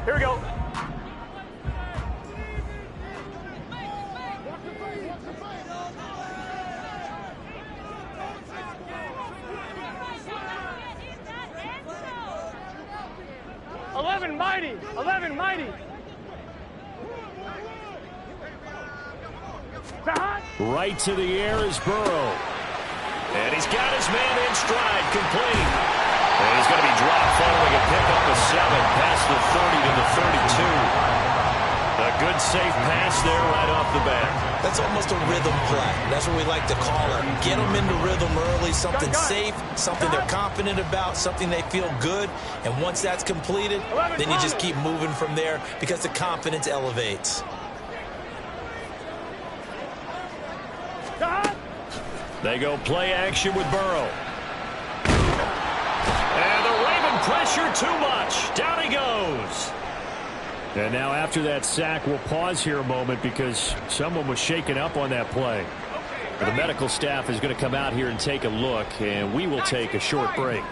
Here we go. Mighty. 11 mighty. Right to the air is Burrow. And he's got his man in stride, complete. And he's going to be dropped following a pickup of 7 past the 30 to the 32. A good safe pass there right off the bat. That's almost a rhythm play. That's what we like to call it. Get them into rhythm early, something safe, something they're confident about, something they feel good. And once that's completed, then you just keep moving from there because the confidence elevates. They go play action with Burrow. And the Raven pressure too much. Down he goes. And now after that sack, we'll pause here a moment because someone was shaken up on that play. The medical staff is going to come out here and take a look, and we will take a short break.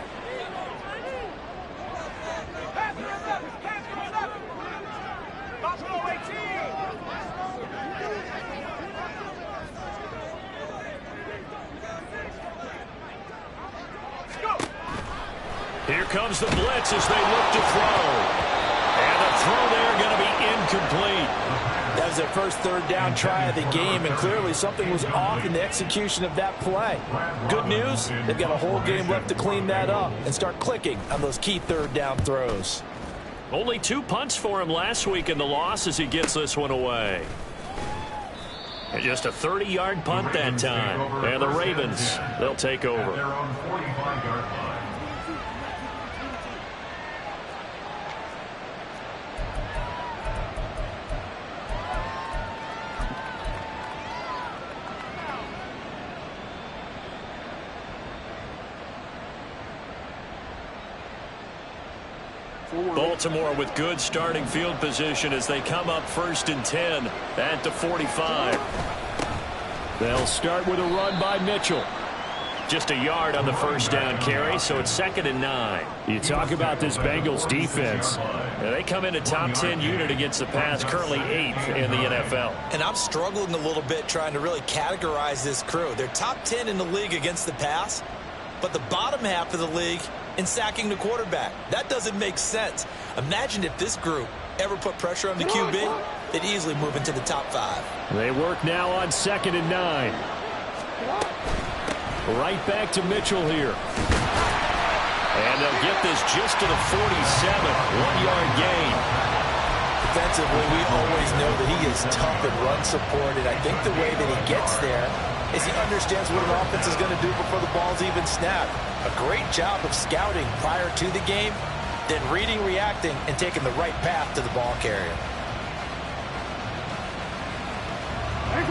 Here comes the blitz as they look to throw. And the throw there going to be incomplete. That was their first third down try of the game, and clearly something was off in the execution of that play. Good news, they've got a whole game left to clean that up and start clicking on those key third down throws. Only 2 punts for him last week in the loss as he gets this one away. And just a 30-yard punt that time. And the Ravens, they'll take over. Baltimore with good starting field position as they come up 1st and 10 at the 45. They'll start with a run by Mitchell. Just a yard on the first down carry, so it's 2nd and 9. You talk about this Bengals defense. Now, they come in a top 10 unit against the pass, currently 8th in the NFL. And I'm struggling a little bit trying to really categorize this crew. They're top 10 in the league against the pass, but the bottom half of the league in sacking the quarterback. That doesn't make sense. Imagine if this group ever put pressure on the QB, they'd easily move into the top 5. They work now on 2nd and 9. Right back to Mitchell here. And they'll get this just to the 47. 1-yard gain. Defensively, we always know that he is tough in run support, and I think the way that he gets there is he understands what an offense is going to do before the ball's even snapped. A great job of scouting prior to the game, then reading, reacting, and taking the right path to the ball carrier.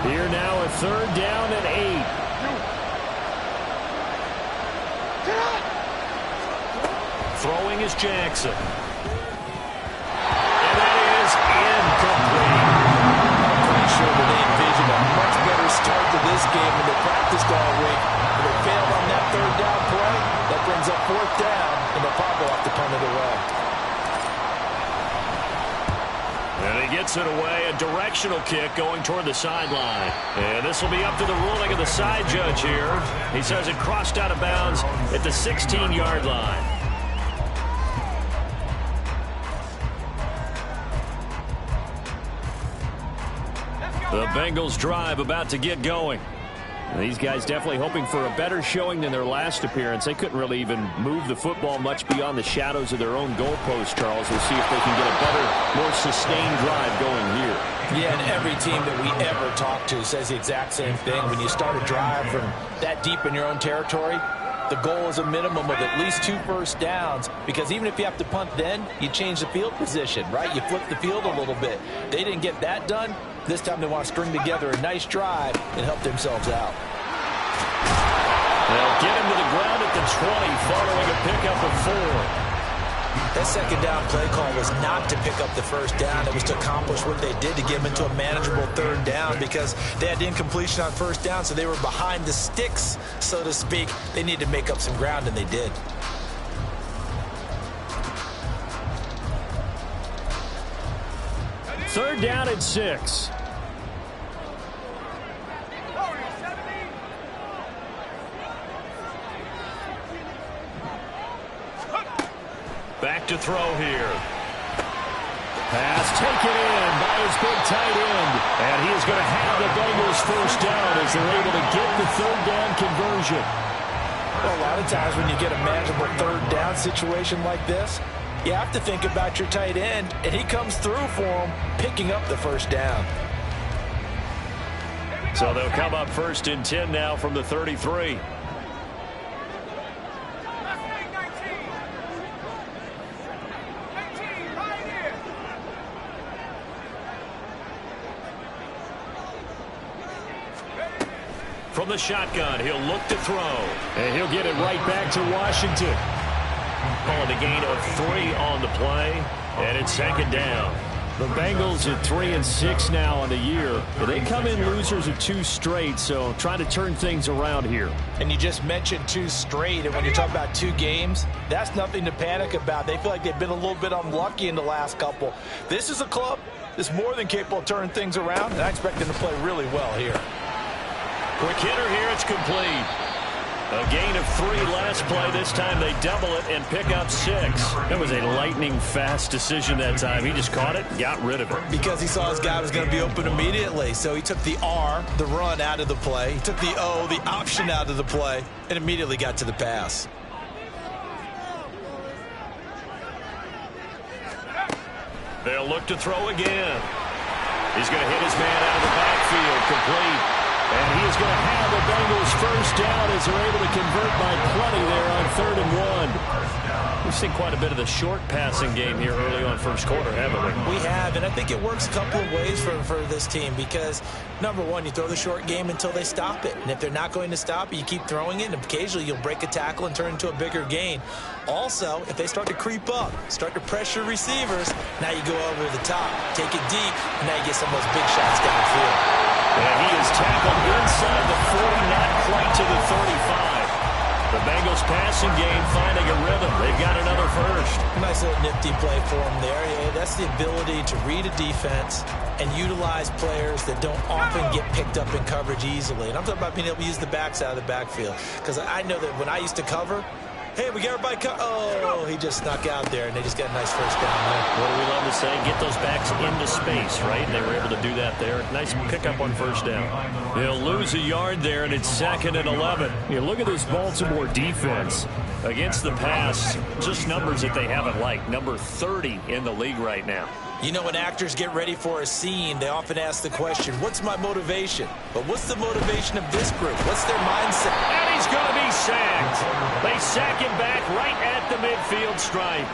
Here now a 3rd down and 8. Throwing is Jackson. And that is incomplete. Pretty sure that they envisioned a much better start to this game than they practiced all week. If they failed on that 3rd down play, that brings up 4th down, and they'll probably have to punt it away. And he gets it away, a directional kick going toward the sideline. And this will be up to the ruling of the side judge here. He says it crossed out of bounds at the 16-yard line. The Bengals drive about to get going. And these guys definitely hoping for a better showing than their last appearance. They couldn't really even move the football much beyond the shadows of their own goalpost, Charles. We'll see if they can get a better, more sustained drive going here. Yeah, and every team that we ever talk to says the exact same thing. When you start a drive from that deep in your own territory, the goal is a minimum of at least 2 first downs, because even if you have to punt then, you change the field position, right? You flip the field a little bit. They didn't get that done. This time they want to string together a nice drive and help themselves out. They'll get him to the ground at the 20 following a pickup of 4. That 2nd down play call was not to pick up the first down. It was to accomplish what they did to get them into a manageable 3rd down, because they had incompletion on 1st down, so they were behind the sticks, so to speak. They needed to make up some ground, and they did. 3rd down and 6. Back to throw here. Pass taken in by his big tight end. And he is going to have the Bengals 1st down as they're able to get the 3rd down conversion. Well, a lot of times when you get a manageable 3rd down situation like this, you have to think about your tight end, and he comes through for him, picking up the 1st down. So they'll come up 1st and 10 now from the 33. From the shotgun, he'll look to throw. And he'll get it right back to Washington. Calling a gain of 3 on the play. And it's 2nd down. The Bengals at 3-6 now on the year. But they come in losers of 2 straight, so trying to turn things around here. And you just mentioned 2 straight, and when you talk about 2 games, that's nothing to panic about. They feel like they've been a little bit unlucky in the last couple. This is a club that's more than capable of turning things around, and I expect them to play really well here. Quick hitter here, it's complete. A gain of 3 last play. This time they double it and pick up 6. That was a lightning-fast decision that time. He just caught it, got rid of it. Because he saw his guy was going to be open immediately. So he took the R, the run, out of the play. He took the O, the option, out of the play, and immediately got to the pass. They'll look to throw again. He's going to hit his man out of the backfield, complete. And he is going to have the Bengals 1st down as they're able to convert by plenty there on 3rd and 1. We've seen quite a bit of the short passing game here early on 1st quarter, haven't we? We have, and I think it works a couple of ways for this team because, number one, you throw the short game until they stop it. And if they're not going to stop it, you keep throwing it, and occasionally you'll break a tackle and turn into a bigger gain. Also, if they start to creep up, start to pressure receivers, now you go over the top, take it deep, and now you get some of those big shots downfield. And he is tackled inside the 40, not quite to the 35. The Bengals passing game finding a rhythm. They've got another 1st. Nice little nifty play for him there. Yeah, that's the ability to read a defense and utilize players that don't often get picked up in coverage easily. And I'm talking about being able to use the backs out of the backfield. Because I know that when I used to cover, hey, we got everybody oh, he just snuck out there, and they just got a nice 1st down there. What do we love to say? Get those backs into space, right? They were able to do that there. Nice pickup on 1st down. They'll lose a yard there, and it's 2nd and 11. You look at this Baltimore defense against the pass, just numbers that they haven't liked. Number 30 in the league right now. You know, when actors get ready for a scene, they often ask the question, what's my motivation? But what's the motivation of this group? What's their mindset? And he's going to be sacked. They sack him back right at the midfield stripe.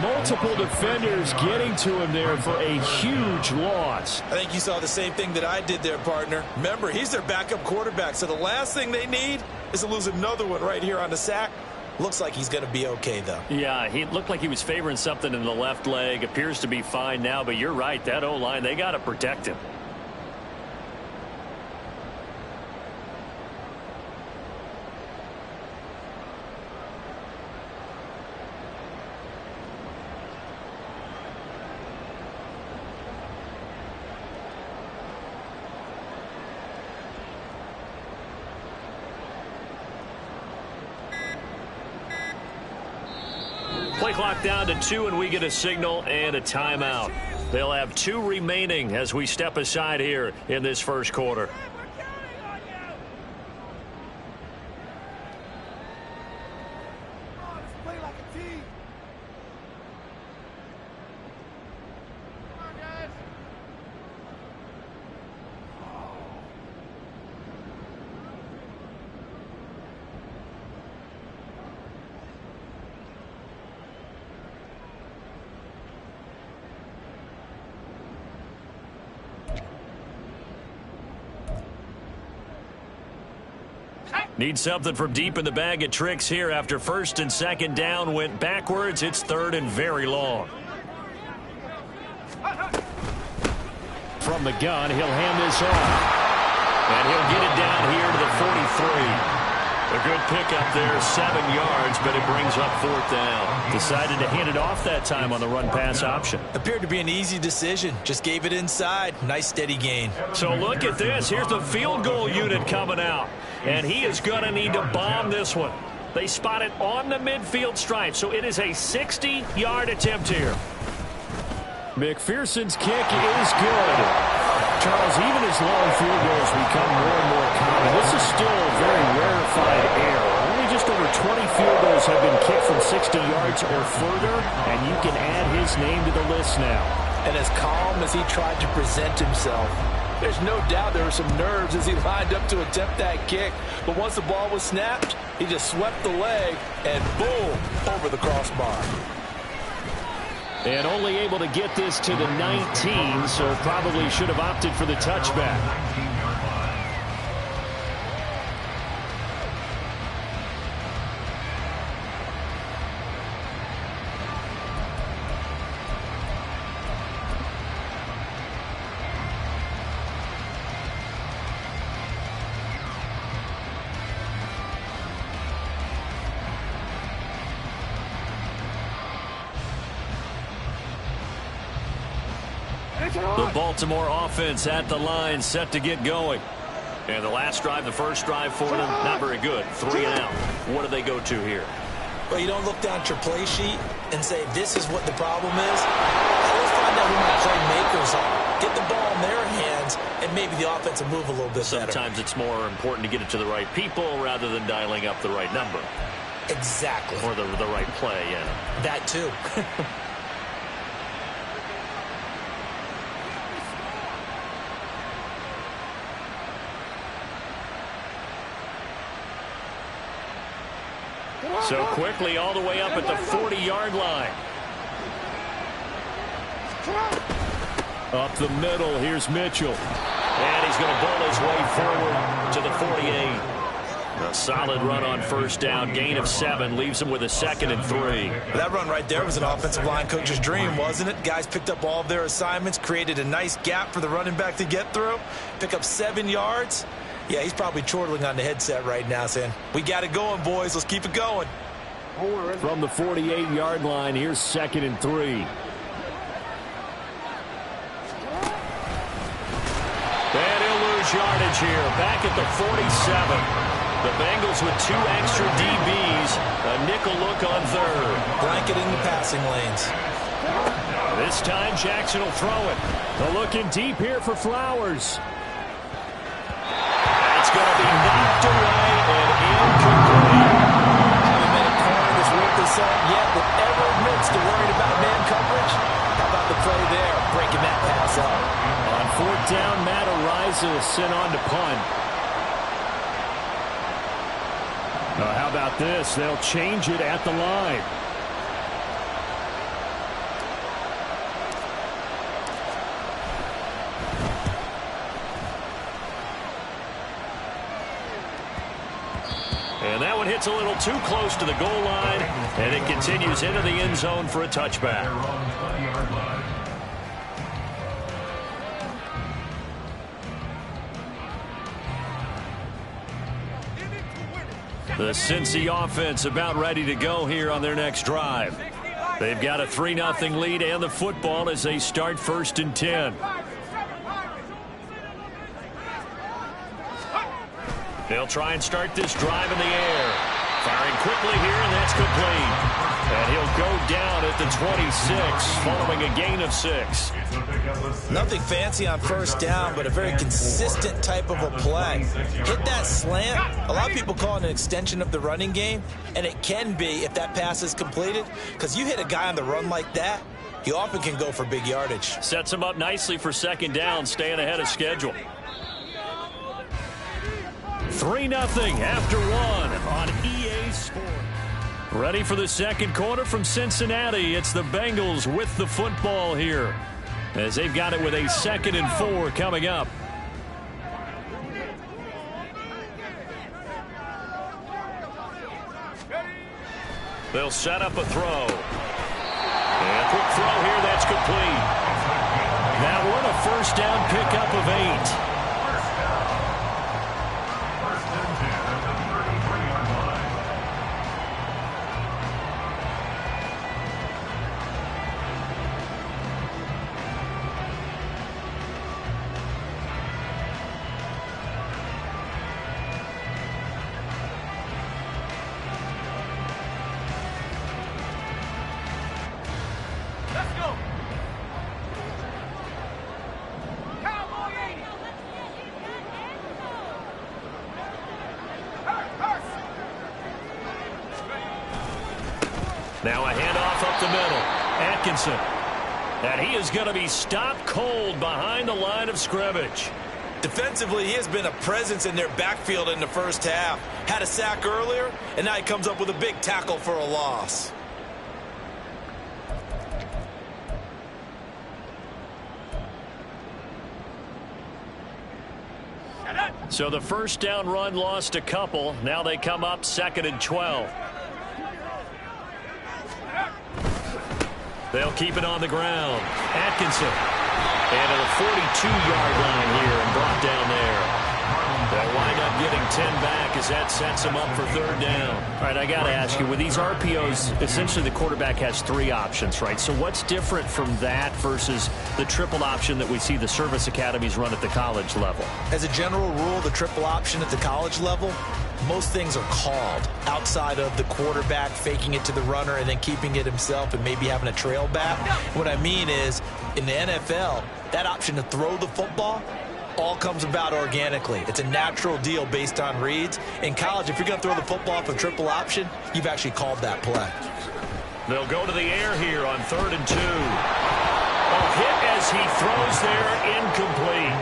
Multiple defenders getting to him there for a huge loss. I think you saw the same thing that I did there, partner. Remember, he's their backup quarterback, so the last thing they need is to lose another one right here on the sack. Looks like he's going to be okay, though. Yeah, he looked like he was favoring something in the left leg. Appears to be fine now, but you're right. That O-line, they got to protect him. Play clock down to 2, and we get a signal and a timeout. They'll have 2 remaining as we step aside here in this 1st quarter. Need something from deep in the bag of tricks here after 1st and 2nd down went backwards. It's 3rd and very long. From the gun, he'll hand this off. And he'll get it down here to the 43. A good pickup there, 7 yards, but it brings up 4th down. Decided to hand it off that time on the run-pass option. Appeared to be an easy decision. Just gave it inside. Nice steady gain. So look at this. Here's the field goal unit coming out. And he is going to need to bomb this one. They spot it on the midfield stripe, so it is a 60-yard attempt here. McPherson's kick is good. Charles, even as long field goals become more and more common, this is still a very rarefied air. Only just over 20 field goals have been kicked from 60 yards or further, and you can add his name to the list now. And as calm as he tried to present himself, there's no doubt there were some nerves as he lined up to attempt that kick. But once the ball was snapped, he just swept the leg and boom, over the crossbar. And only able to get this to the 19, so probably should have opted for the touchback. The Baltimore offense at the line, set to get going. And the last drive, the first drive for them, not very good. 3 and out. What do they go to here? Well, you don't look down at your play sheet and say, this is what the problem is. Always find out who my playmakers are. Get the ball in their hands, and maybe the offense will move a little bit better. Sometimes it's more important to get it to the right people rather than dialing up the right number. Exactly. Or the right play, yeah. That too. So quickly all the way up at the 40-yard line. Up the middle, here's Mitchell. And he's going to bowl his way forward to the 48. A solid run on first down, gain of 7, leaves him with a 2nd and 3. That run right there was an offensive line coach's dream, wasn't it? Guys picked up all of their assignments, created a nice gap for the running back to get through, pick up 7 yards. Yeah, he's probably chortling on the headset right now saying, we got it going, boys. Let's keep it going. From the 48-yard line, here's 2nd and 3. And he'll lose yardage here. Back at the 47. The Bengals with 2 extra DBs. A nickel look on 3rd. Blanketing the passing lanes. This time Jackson will throw it. They're looking deep here for Flowers. It's going to be knocked away and incomplete. Haven't been a corner that's worth the salt yet that ever admits to worrying about man coverage. How about the play there, breaking that pass up? On 4th down, Matt Araiza is sent on to punt. How about this? They'll change it at the line. And that one hits a little too close to the goal line, and it continues into the end zone for a touchback. The Cincy offense about ready to go here on their next drive. They've got a 3-0 lead and the football as they start 1st and 10. They'll try and start this drive in the air. Firing quickly here, and that's complete. And he'll go down at the 26 following a gain of 6. Nothing fancy on first down, but a very consistent type of a play. Hit that slant. A lot of people call it an extension of the running game, and it can be if that pass is completed, because you hit a guy on the run like that, he often can go for big yardage. Sets him up nicely for 2nd down, staying ahead of schedule. 3-0 after 1 on EA Sports. Ready for the 2nd quarter from Cincinnati. It's the Bengals with the football here, as they've got it with a 2nd and 4 coming up. They'll set up a throw. And quick throw here, that's complete. That one a first down pickup of 8. Now a handoff up the middle. Atkinson. And he is going to be stopped cold behind the line of scrimmage. Defensively, he has been a presence in their backfield in the first half. Had a sack earlier, and now he comes up with a big tackle for a loss. So the first down run lost a couple. Now they come up 2nd and 12. They'll keep it on the ground. Atkinson. And at the 42-yard line here and brought down there. They'll wind up getting 10 back as that sets them up for 3rd down. All right, I got to ask you, with these RPOs, essentially the quarterback has 3 options, right? So what's different from that versus the triple option that we see the service academies run at the college level? As a general rule, the triple option at the college level, most things are called outside of the quarterback faking it to the runner and then keeping it himself and maybe having a trail back. What I mean is, in the NFL, that option to throw the football all comes about organically. It's a natural deal based on reads. In college, if you're going to throw the football off a triple option, you've actually called that play. They'll go to the air here on 3rd and 2. A hit as he throws there, incomplete.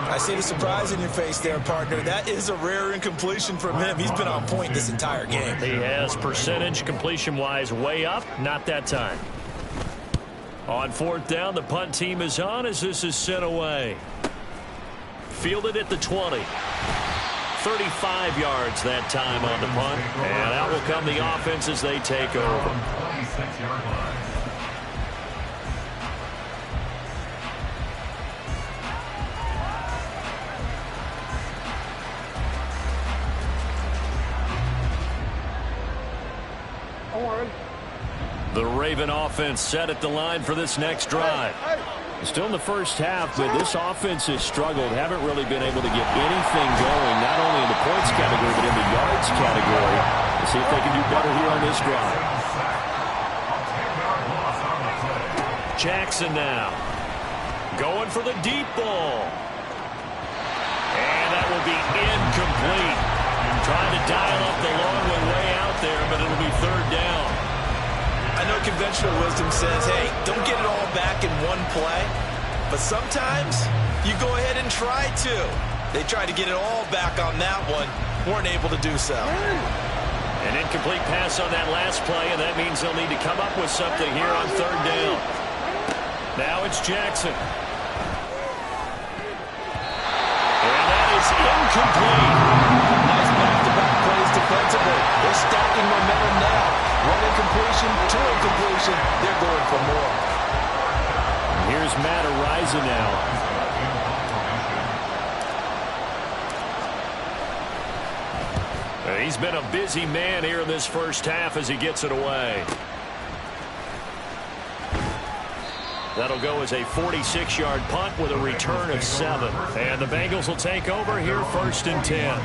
I see the surprise in your face there, partner. That is a rare incompletion from him. He's been on point this entire game. He has percentage completion-wise way up. Not that time. On 4th down, the punt team is on as this is sent away. Fielded at the 20. 35 yards that time on the punt. And out will come the offense as they take over. The Raven offense set at the line for this next drive. Still in the first half, but this offense has struggled. Haven't really been able to get anything going, not only in the points category, but in the yards category. Let's see if they can do better here on this drive. Jackson now. Going for the deep ball. And that will be incomplete. Trying to dial up the long one way out there, but it'll be 3rd down. I know conventional wisdom says, hey, don't get it all back in one play. But sometimes you go ahead and try to. They tried to get it all back on that one. Weren't able to do so. An incomplete pass on that last play, and that means they'll need to come up with something here on 3rd down. Now it's Jackson. And that is incomplete. Nice back-to-back plays defensively. They're stacking momentum now. 1 incompletion, 2 incompletion. They're going for more. Here's Matt Araiza now. He's been a busy man here in this first half as he gets it away. That'll go as a 46-yard punt with a return of 7. And the Bengals will take over here 1st and 10.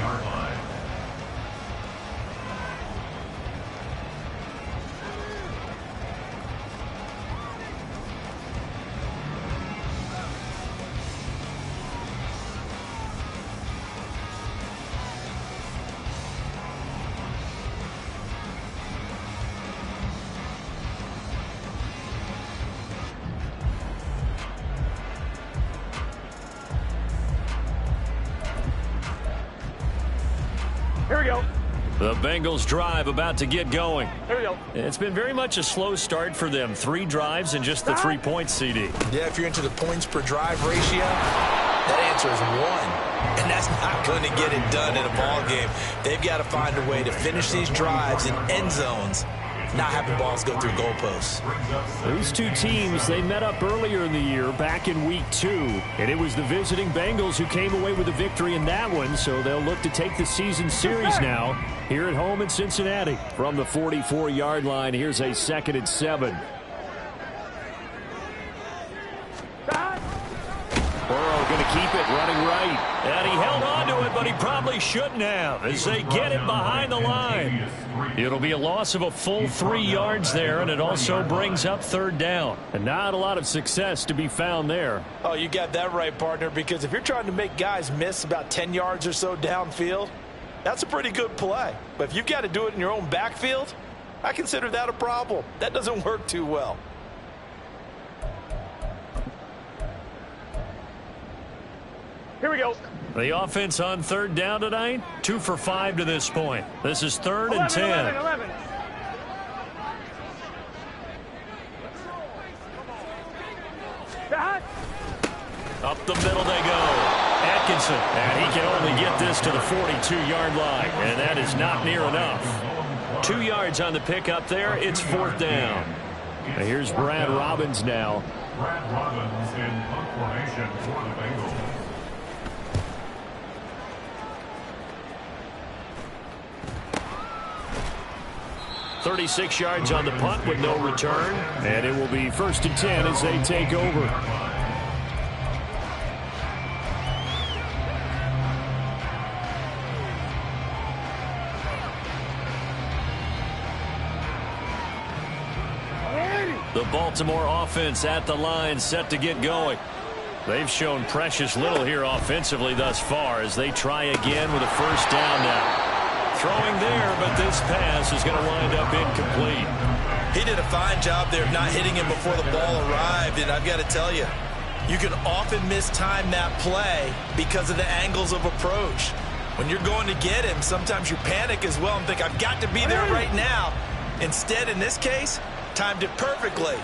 Here we go. The Bengals drive about to get going. Here we go. It's been very much a slow start for them. 3 drives and just the 3 points, CD. Yeah, if you're into the points per drive ratio, that answer is 1. And that's not going to get it done in a ball game. They've got to find a way to finish these drives in end zones, not having balls go through goalposts. These two teams, they met up earlier in the year back in week 2. And it was the visiting Bengals who came away with a victory in that one. So they'll look to take the season series now here at home in Cincinnati. From the 44-yard line, here's a 2nd and 7. Burrow going to keep it running right. And he held on to it, but he probably shouldn't have as they get it behind the line. It'll be a loss of a full 3 yards there, and it also brings up 3rd down. And not a lot of success to be found there. Oh, you got that right, partner, because if you're trying to make guys miss about 10 yards or so downfield, that's a pretty good play. But if you've got to do it in your own backfield, I consider that a problem. That doesn't work too well. Here we go. The offense on third down tonight, 2 for 5 to this point. This is 3rd and 10. 11. Up the middle they go. Atkinson, and he can only get this to the 42-yard line, and that is not near enough. 2 yards on the pickup there. It's 4th down. And here's Brad Robbins now. Brad Robbins in punt formation for the Bengals. .36 yards on the punt with no return. And it will be 1st and 10 as they take over. The Baltimore offense at the line, set to get going. They've shown precious little here offensively thus far as they try again with a 1st down now. Throwing there, but this pass is going to wind up incomplete. He did a fine job there of not hitting him before the ball arrived, and I've got to tell you, you can often mistime that play because of the angles of approach. When you're going to get him, sometimes you panic as well and think, I've got to be there right now. Instead, in this case, timed it perfectly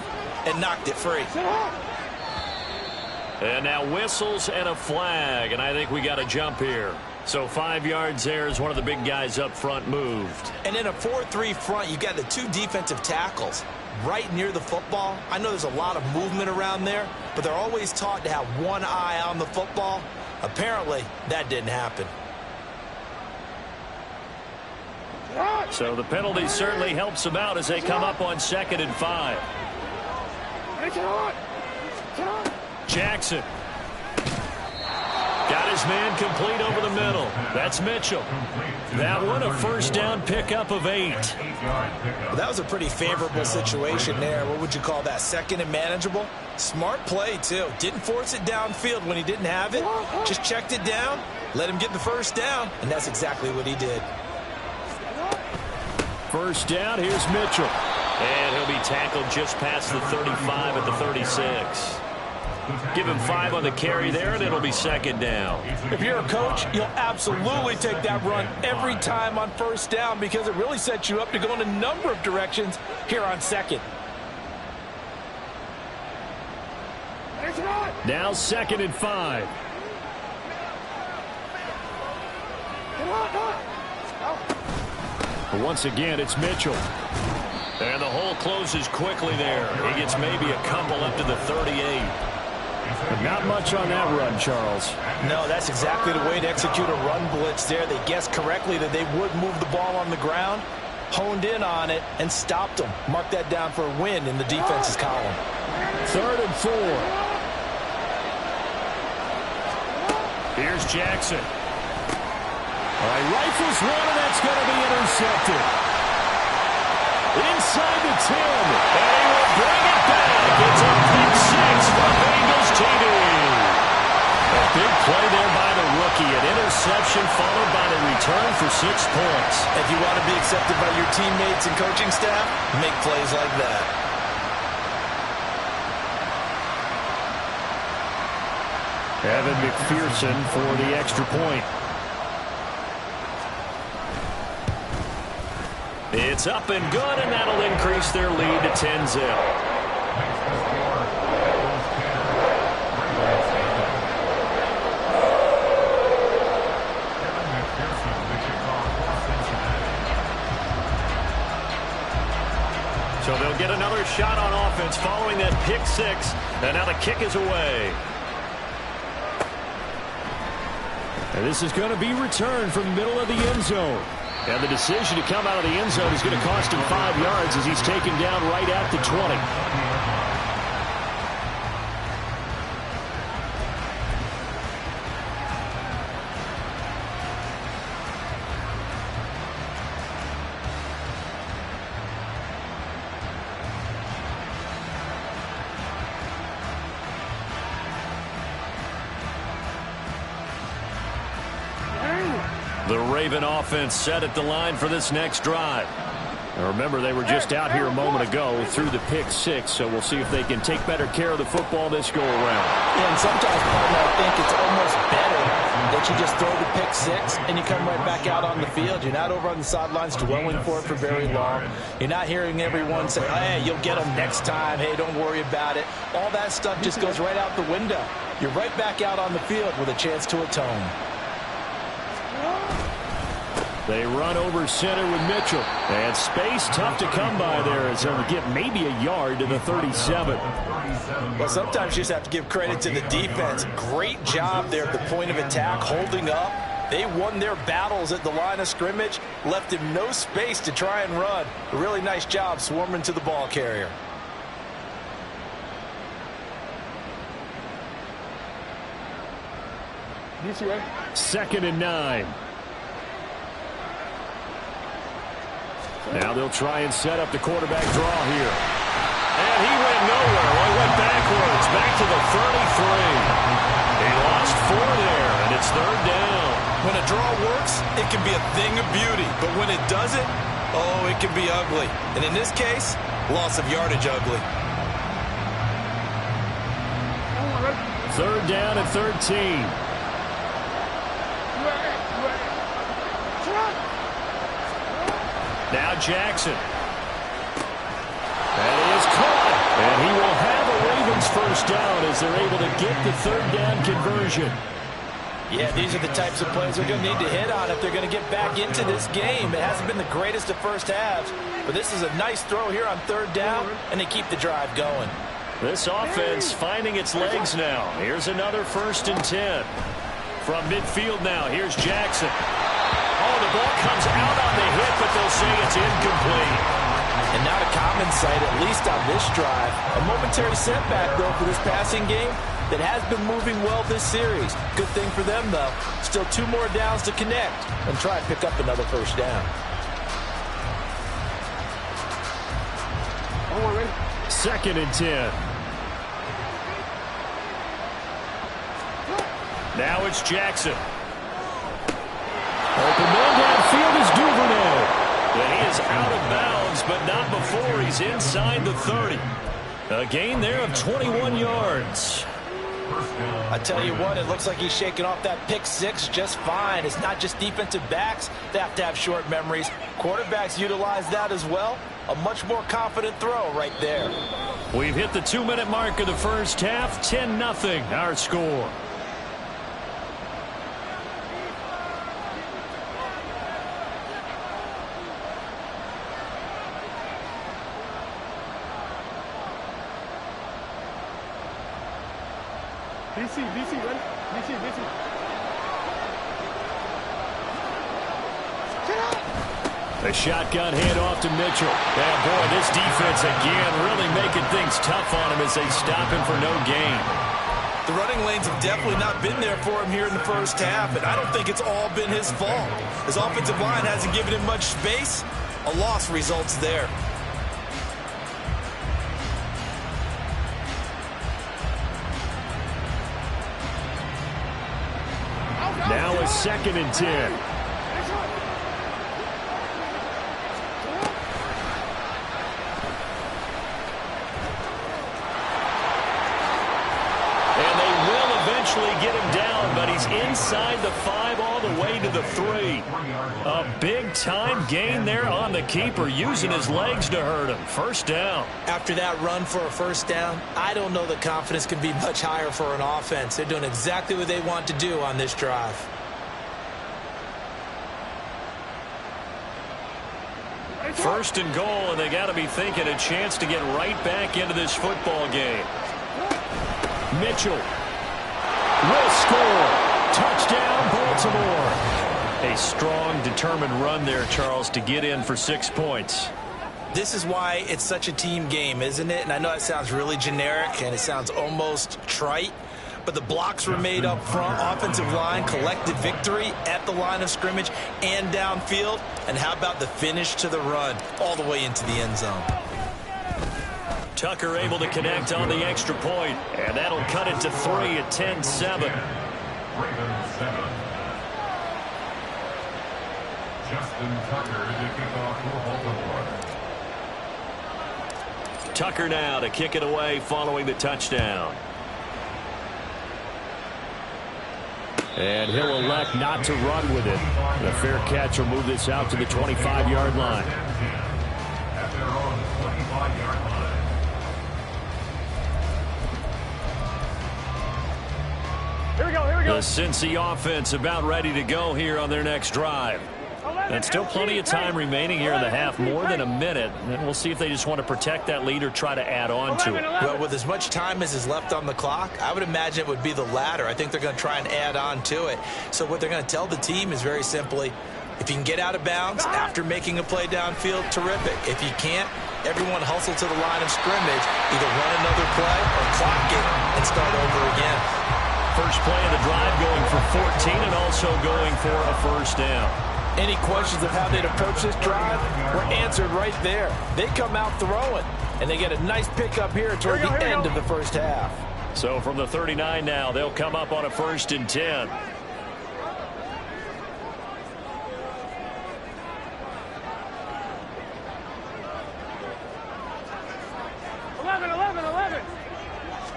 and knocked it free. And now whistles and a flag, and I think we got a jump here. So 5 yards there as one of the big guys up front moved. And in a 4-3 front, you got the 2 defensive tackles right near the football. I know there's a lot of movement around there, but they're always taught to have one eye on the football. Apparently, that didn't happen. So the penalty certainly helps them out as they come up on 2nd and 5. Jackson. Got his man complete over the middle. That's Mitchell. That one a 1st down pickup of 8. Well, that was a pretty favorable situation there. What would you call that? 2nd and manageable? Smart play, too. Didn't force it downfield when he didn't have it. Just checked it down, let him get the 1st down, and that's exactly what he did. 1st down, here's Mitchell. And he'll be tackled just past the 35 at the 36. Give him 5 on the carry there, and it'll be 2nd down. If you're a coach, you'll absolutely take that run every time on 1st down because it really sets you up to go in a number of directions here on 2nd. Now 2nd and 5. But once again, it's Mitchell. And the hole closes quickly there. He gets maybe a couple up to the 38. But not much on that run, Charles. No, that's exactly the way to execute a run blitz there. They guessed correctly that they would move the ball on the ground, honed in on it, and stopped them. Mark that down for a win in the defense's column. 3rd and 4. Here's Jackson. All right, rifles one, and that's going to be intercepted. Inside the 10, and he will bring it back. It's a pick 6 for Bengals TD. A big play there by the rookie. An interception followed by the return for 6 points. If you want to be accepted by your teammates and coaching staff, make plays like that. Evan McPherson for the extra point. It's up and good, and that'll increase their lead to 10-0. So they'll get another shot on offense following that pick 6, and now the kick is away. And this is going to be returned from the middle of the end zone. And the decision to come out of the end zone is going to cost him 5 yards as he's taken down right at the 20. The Raven offense set at the line for this next drive. Now remember, they were just out here a moment ago through the pick six, so we'll see if they can take better care of the football this go around. Yeah, and sometimes, partner, I think it's almost better that you just throw the pick six and you come right back out on the field. You're not over on the sidelines dwelling for it for very long. You're not hearing everyone say, hey, you'll get them next time. Hey, don't worry about it. All that stuff just goes right out the window. You're right back out on the field with a chance to atone. They run over center with Mitchell. And space tough to come by there as they'll get maybe a yard to the 37. Well, sometimes you just have to give credit to the defense. Great job there at the point of attack, holding up. They won their battles at the line of scrimmage, left him no space to try and run. A really nice job swarming to the ball carrier. Second and 9. Now they'll try and set up the quarterback draw here. And he went nowhere. Well, he went backwards, back to the 33. He lost 4 there, and it's third down. When a draw works, it can be a thing of beauty. But when it doesn't, oh, it can be ugly. And in this case, loss of yardage ugly. Third down and 13. Now Jackson. That is caught. And he will have a Ravens first down as they're able to get the third down conversion. Yeah, these are the types of plays they're going to need to hit on if they're going to get back into this game. It hasn't been the greatest of first halves, but this is a nice throw here on third down, and they keep the drive going. This offense finding its legs now. Here's another 1st and 10. From midfield now, here's Jackson. Oh, the ball comes out on the hit, but they'll say it's incomplete. And not a common sight, at least on this drive. A momentary setback, though, for this passing game that has been moving well this series. Good thing for them, though. Still 2 more downs to connect and try and pick up another first down. Second and 10. Now it's Jackson. Open man downfield is Duvernay. And he is out of bounds, but not before he's inside the 30. A gain there of 21 yards. I tell you what, it looks like he's shaking off that pick six just fine. It's not just defensive backs that have to have short memories. Quarterbacks utilize that as well. A much more confident throw right there. We've hit the 2-minute mark of the first half. 10-0 our score. A shotgun handoff to Mitchell. And boy, this defense again really making things tough on him as they stop him for no gain. The running lanes have definitely not been there for him here in the first half, and I don't think it's all been his fault. His offensive line hasn't given him much space. A loss results there. Now a 2nd and 10. Get him down, but he's inside the 5 all the way to the 3. A big-time gain there on the keeper, using his legs to hurt him. First down. After that run for a first down, I don't know that confidence can be much higher for an offense. They're doing exactly what they want to do on this drive. First and goal, and they got to be thinking a chance to get right back into this football game. Mitchell will score. Touchdown, Baltimore. A strong, determined run there, Charles, to get in for 6 points. This is why it's such a team game, isn't it? And I know it sounds really generic and it sounds almost trite, but the blocks were made up front. Offensive line collected victory at the line of scrimmage and downfield. And how about the finish to the run all the way into the end zone? Tucker able to connect on the extra point, and that'll cut it to 3 at 10-7. Ravens 7. Justin Tucker to kick off for Baltimore. Tucker now to kick it away following the touchdown. And he'll elect not to run with it. The fair catch will move this out to the 25-yard line. At their own 25-yard line. Here we go, here we The go. Cincy offense about ready to go here on their next drive. And still plenty of time remaining here in the half, more than a minute. And we'll see if they just want to protect that lead or try to add on to it. Well, with as much time as is left on the clock, I would imagine it would be the latter. I think they're going to try and add on to it. So what they're going to tell the team is very simply, if you can get out of bounds after making a play downfield, terrific. If you can't, everyone hustle to the line of scrimmage, either run another play or clock it and start over again. First play of the drive going for 14 and also going for a first down. Any questions of how they'd approach this drive were answered right there. They come out throwing, and they get a nice pickup here toward the end of the first half. So from the 39 now, they'll come up on a 1st and 10.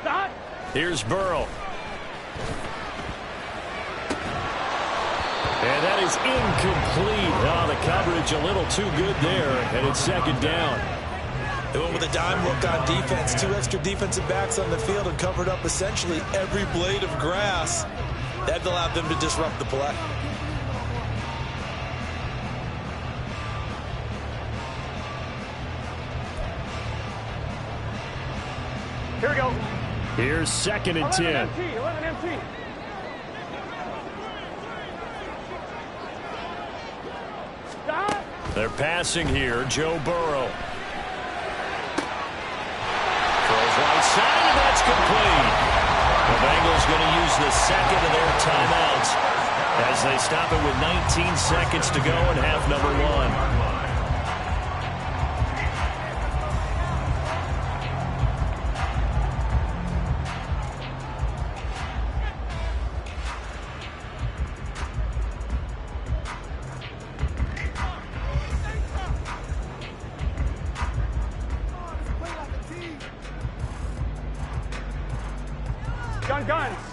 Stop. Here's Burrow. And that is incomplete. Oh, the coverage a little too good there, and it's 2nd down. They went with a dime look on defense. 2 extra defensive backs on the field and covered up essentially every blade of grass. That allowed them to disrupt the play. Here we go. Here's 2nd and 10. 11 MT. Stop. They're passing here. Joe Burrow. Throws right side, and that's complete. The Bengals going to use the 2nd of their timeouts as they stop it with 19 seconds to go in half number 1.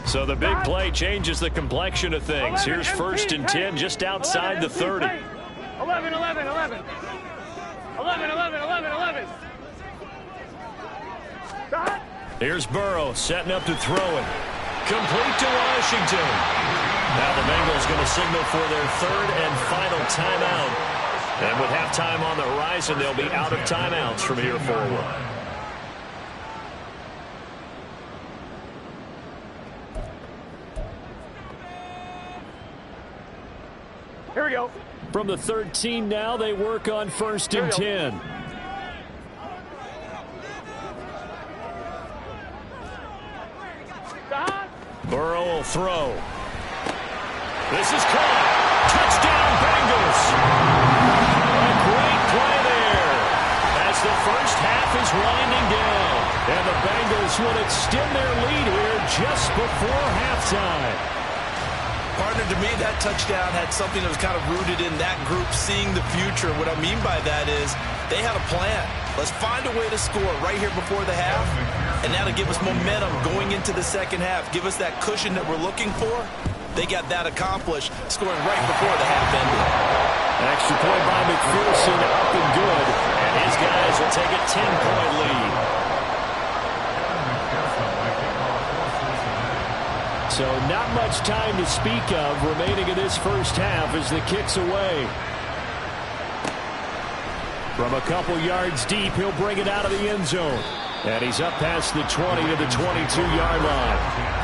So the big play changes the complexion of things. Here's 1st and 10 just outside the 30. 11, 11, 11. 11, 11, 11, 11. Stop. Here's Burrow setting up to throw it. Complete to Washington. Now the Bengals going to signal for their 3rd and final timeout. And with halftime on the horizon, they'll be out of timeouts from here forward. Here we go. From the 13 now, they work on 1st and 10. Stop. Burrow will throw. This is caught. Touchdown, Bengals. A great play there as the first half is winding down. And the Bengals will extend their lead here just before halftime. Partner, to me, that touchdown had something that was kind of rooted in that group seeing the future. What I mean by that is they had a plan. Let's find a way to score right here before the half, and that'll give us momentum going into the 2nd half. Give us that cushion that we're looking for. They got that accomplished, scoring right before the half ended. An extra point by McPherson, up and good, and his guys will take a 10-point lead. So not much time to speak of remaining in this first half as the kick's away. From a couple yards deep, he'll bring it out of the end zone. And he's up past the 20 to the 22-yard line.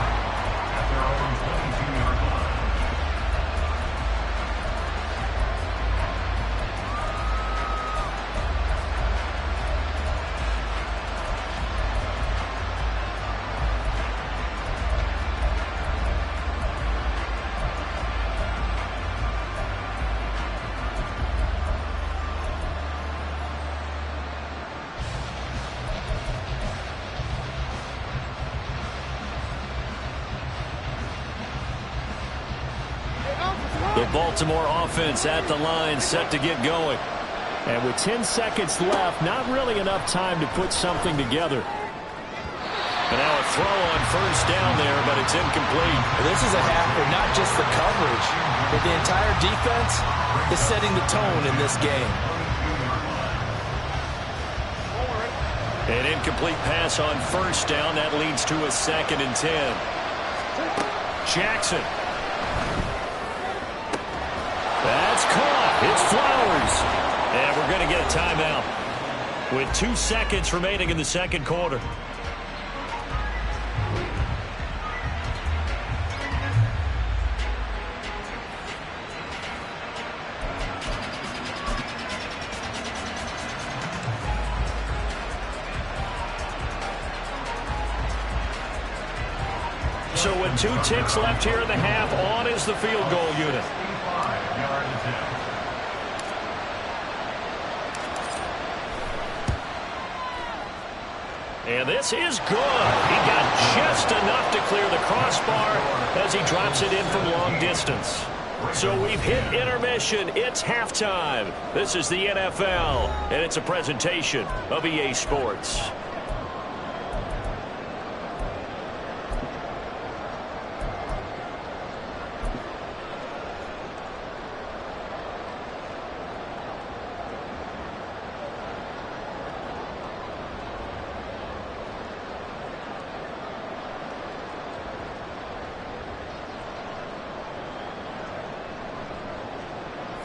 The Baltimore offense at the line, set to get going. And with 10 seconds left, not really enough time to put something together. And now a throw on first down there, but it's incomplete. This is a half where not just the coverage, but the entire defense is setting the tone in this game. An incomplete pass on first down. That leads to a 2nd and 10. Jackson. That's caught. It's Flowers. And we're going to get a timeout with 2 seconds remaining in the second quarter. So with 2 ticks left here in the half, on is the field goal unit. And this is good. He got just enough to clear the crossbar as he drops it in from long distance. So we've hit intermission. It's halftime. This is the NFL, and it's a presentation of EA Sports.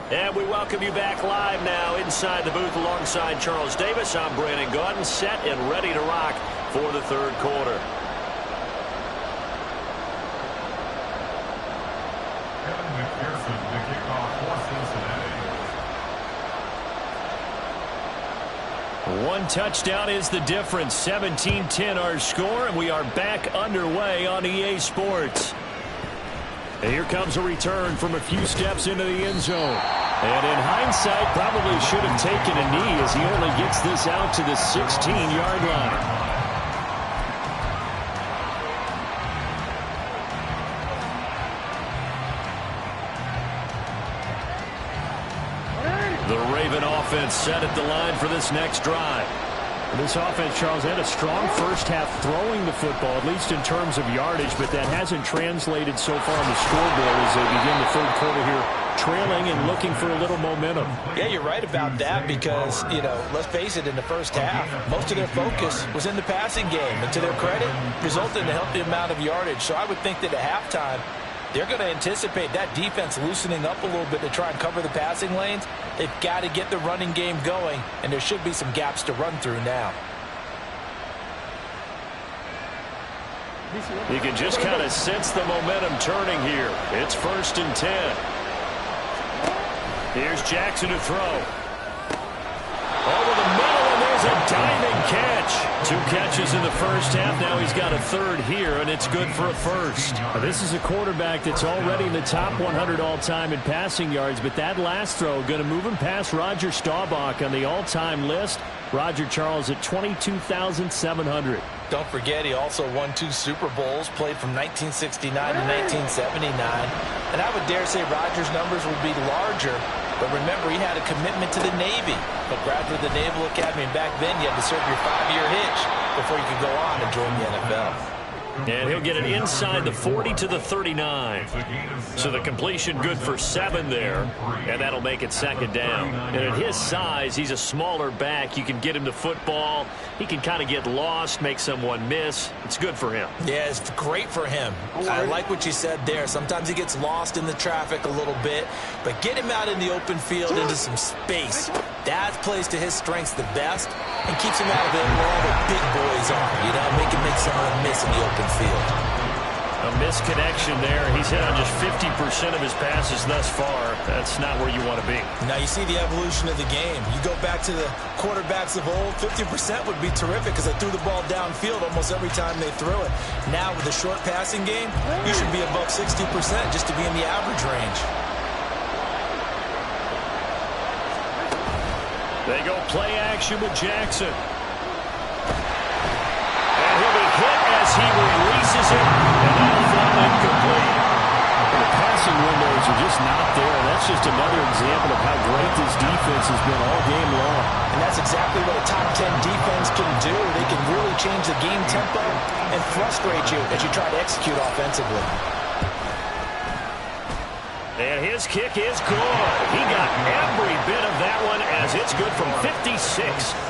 And we welcome you back live now inside the booth alongside Charles Davis. I'm Brandon Gaudin, set and ready to rock for the third quarter. Kevin McPherson to kick off for Cincinnati. One touchdown is the difference. 17-10 our score, and we are back underway on EA Sports. And here comes a return from a few steps into the end zone. And in hindsight, probably should have taken a knee as he only gets this out to the 16-yard line. The Raven offense set at the line for this next drive. This offense, Charles, had a strong first half throwing the football, at least in terms of yardage, but that hasn't translated so far on the scoreboard as they begin the third quarter here, trailing and looking for a little momentum. Yeah, you're right about that because, let's face it, in the first half, most of their focus was in the passing game. And to their credit, resulted in a healthy amount of yardage. So I would think that at halftime, they're going to anticipate that defense loosening up a little bit to try and cover the passing lanes. They've got to get the running game going, and there should be some gaps to run through now. You can just kind of sense the momentum turning here. It's 1st and 10. Here's Jackson to throw. Over the middle, and there's a diving catch. 2 catches in the first half. Now he's got a third here, and it's good for a first. This is a quarterback that's already in the top 100 all-time in passing yards, but that last throw going to move him past Roger Staubach on the all-time list. Roger Charles at 22,700. Don't forget, he also won 2 Super Bowls, played from 1969 to 1979. And I would dare say Roger's numbers would be larger, but remember, he had a commitment to the Navy. But graduated the Naval Academy, and back then you had to serve your 5-year hitch before you could go on and join the NFL. And he'll get it inside the 40 to the 39. So the completion good for 7 there, and that'll make it 2nd down. And at his size, he's a smaller back. You can get him the football. He can kind of get lost, make someone miss. It's good for him. Yeah, it's great for him. I like what you said there. Sometimes he gets lost in the traffic a little bit, but get him out in the open field into some space. That plays to his strengths the best and keeps him out of it where all the big boys are, make him make some of them miss in the open field. A misconnection there. He's hit on just 50% of his passes thus far. That's not where you want to be. Now you see the evolution of the game. You go back to the quarterbacks of old, 50% would be terrific because they threw the ball downfield almost every time they threw it. Now with the short passing game, you should be above 60% just to be in the average range. They go play action with Jackson. And he'll be hit as he releases it, and that'll fall incomplete. The pass passing windows are just not there. That's just another example of how great this defense has been all game long. And that's exactly what a top 10 defense can do. They can really change the game tempo and frustrate you as you try to execute offensively. And his kick is good. He got every bit of that one as it's good from 56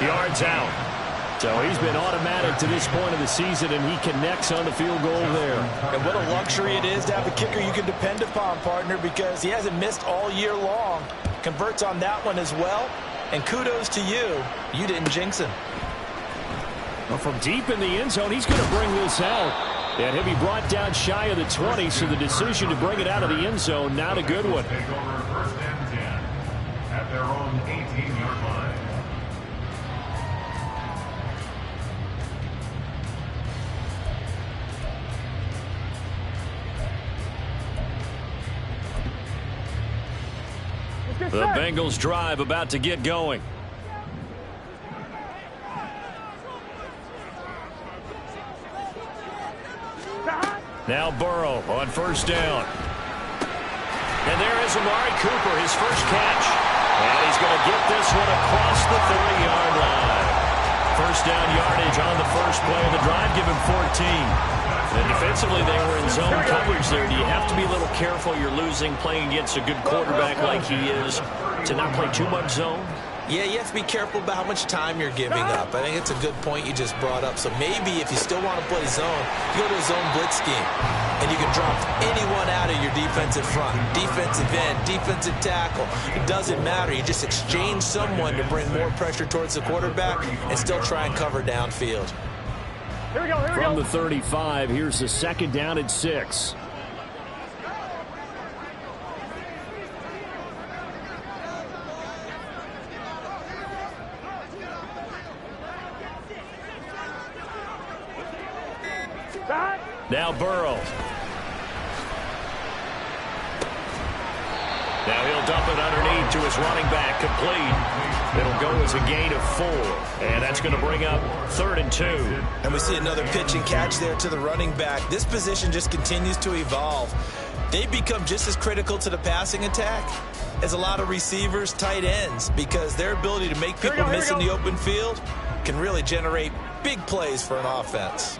yards out. So he's been automatic to this point of the season, and he connects on the field goal there. And what a luxury it is to have a kicker you can depend upon, partner, because he hasn't missed all year long. Converts on that one as well. And kudos to you. You didn't jinx him. Well, from deep in the end zone, he's going to bring this out. And he'll be brought down shy of the 20, so the decision to bring it out of the end zone, not a good one. Take over first and 10 at their own 18-yard line. The Bengals drive about to get going. Now Burrow on first down. And there is Amari Cooper, his first catch. And he's going to get this one across the 30-yard line. First down yardage on the first play of the drive, give him 14. And defensively, they were in zone coverage there. Do you have to be a little careful you're losing playing against a good quarterback like he is to not play too much zone? Yeah, you have to be careful about how much time you're giving up. I think it's a good point you just brought up. So maybe if you still want to play zone, you go to a zone blitz scheme. And you can drop anyone out of your defensive front. Defensive end, defensive tackle. It doesn't matter. You just exchange someone to bring more pressure towards the quarterback and still try and cover downfield. Here we go, here we From go. the 35, here's the second down and 6. Now Burrow. Now he'll dump it underneath to his running back, complete. It'll go as a gain of 4, and that's going to bring up 3rd and 2. And we see another pitch and catch there to the running back. This position just continues to evolve. They become just as critical to the passing attack as a lot of receivers, tight ends, because their ability to make people miss in the open field can really generate big plays for an offense.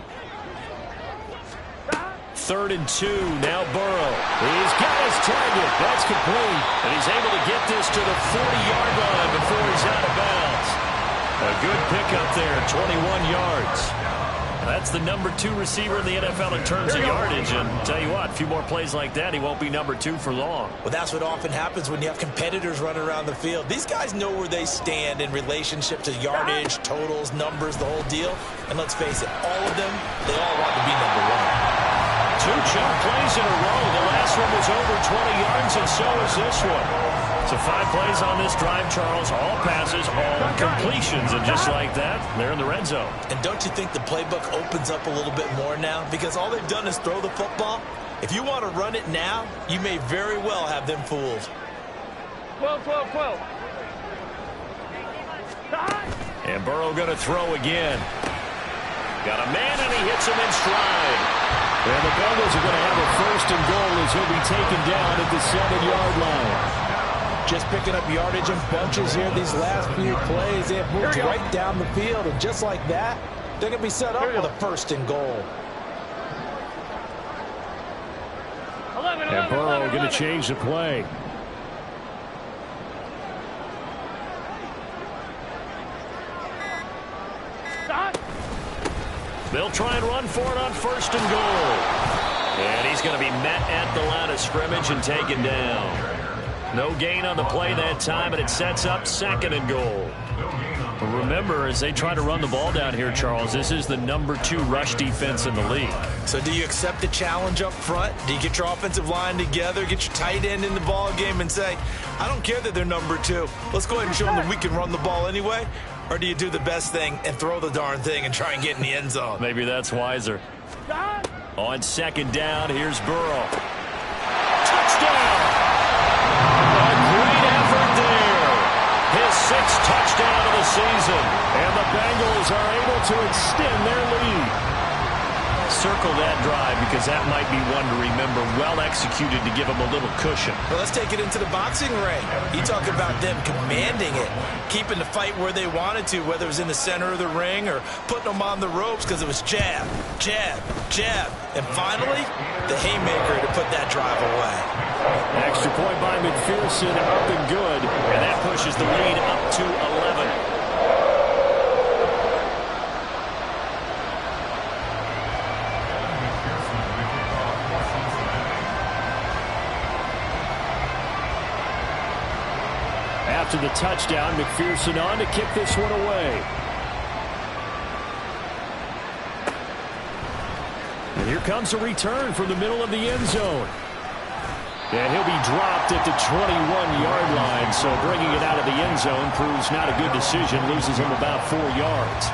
3rd and 2, now Burrow. He's got his target. That's complete. And he's able to get this to the 40-yard line before he's out of bounds. A good pickup there, 21 yards. That's the number 2 receiver in the NFL in terms of yardage. And tell you what, a few more plays like that, he won't be number 2 for long. Well, that's what often happens when you have competitors running around the field. These guys know where they stand in relationship to yardage, totals, numbers, the whole deal. And let's face it, all of them, they all want to be number 1. 2 chunk plays in a row. The last one was over 20 yards, and so is this one. So 5 plays on this drive, Charles. All passes, all completions, and just like that, they're in the red zone. And don't you think the playbook opens up a little bit more now? Because all they've done is throw the football. If you want to run it now, you may very well have them fooled. 12, 12, 12. And Burrow going to throw again. Got a man, and he hits him in stride. And the Bengals are going to have a 1st and goal as he'll be taken down at the 7-yard line. Just picking up yardage in bunches here these last few plays. They have moved right down the field, and just like that, they're going to be set up with a 1st and goal. 11, And Burrow 11, going to change the play. Stop. They'll try and run for it on 1st and goal. And he's going to be met at the line of scrimmage and taken down. No gain on the play that time, and it sets up 2nd and goal. But remember, as they try to run the ball down here, Charles, this is the number 2 rush defense in the league. So do you accept the challenge up front? Do you get your offensive line together, get your tight end in the ball game and say, I don't care that they're number 2. Let's go ahead and show them that we can run the ball anyway? Or do you do the best thing and throw the darn thing and try and get in the end zone? Maybe that's wiser. On 2nd down, here's Burrow. Touchdown! A great effort there. His 6th touchdown of the season. And the Bengals are able to extend their lead. Circle that drive because that might be one to remember. Well executed to give them a little cushion. Well, let's take it into the boxing ring. You talk about them commanding it, keeping the fight where they wanted to, whether it was in the center of the ring or putting them on the ropes because it was jab, jab, jab. And finally, the haymaker to put that drive away. Extra point by McPherson, up and good. And that pushes the lead up to 11. After the touchdown, McPherson on to kick this one away. And here comes a return from the middle of the end zone. And he'll be dropped at the 21-yard line, so bringing it out of the end zone proves not a good decision, loses him about 4 yards.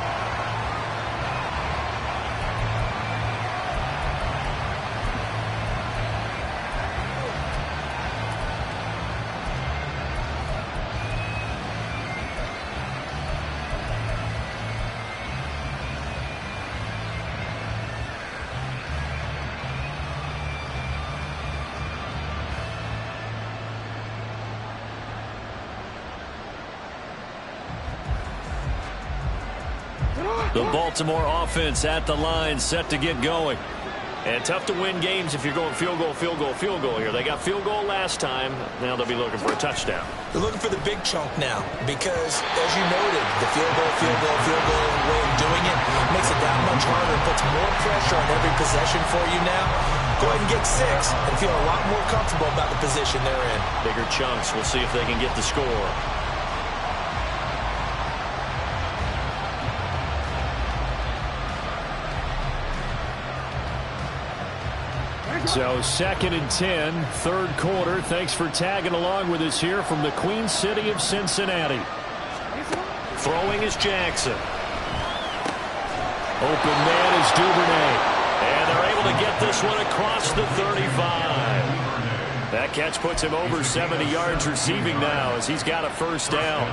The Baltimore offense at the line, set to get going. And tough to win games if you're going field goal, field goal, field goal here. They got field goal last time. Now they'll be looking for a touchdown. They're looking for the big chunk now because, as you noted, the field goal way of doing it makes it that much harder and puts more pressure on every possession for you now. Go ahead and get 6 and feel a lot more comfortable about the position they're in. Bigger chunks. We'll see if they can get the score. So 2nd and 10, third quarter. Thanks for tagging along with us here from the Queen City of Cincinnati. Throwing is Jackson. Open man is Duvernay. And they're able to get this one across the 35. That catch puts him over 70 yards receiving now as he's got a first down.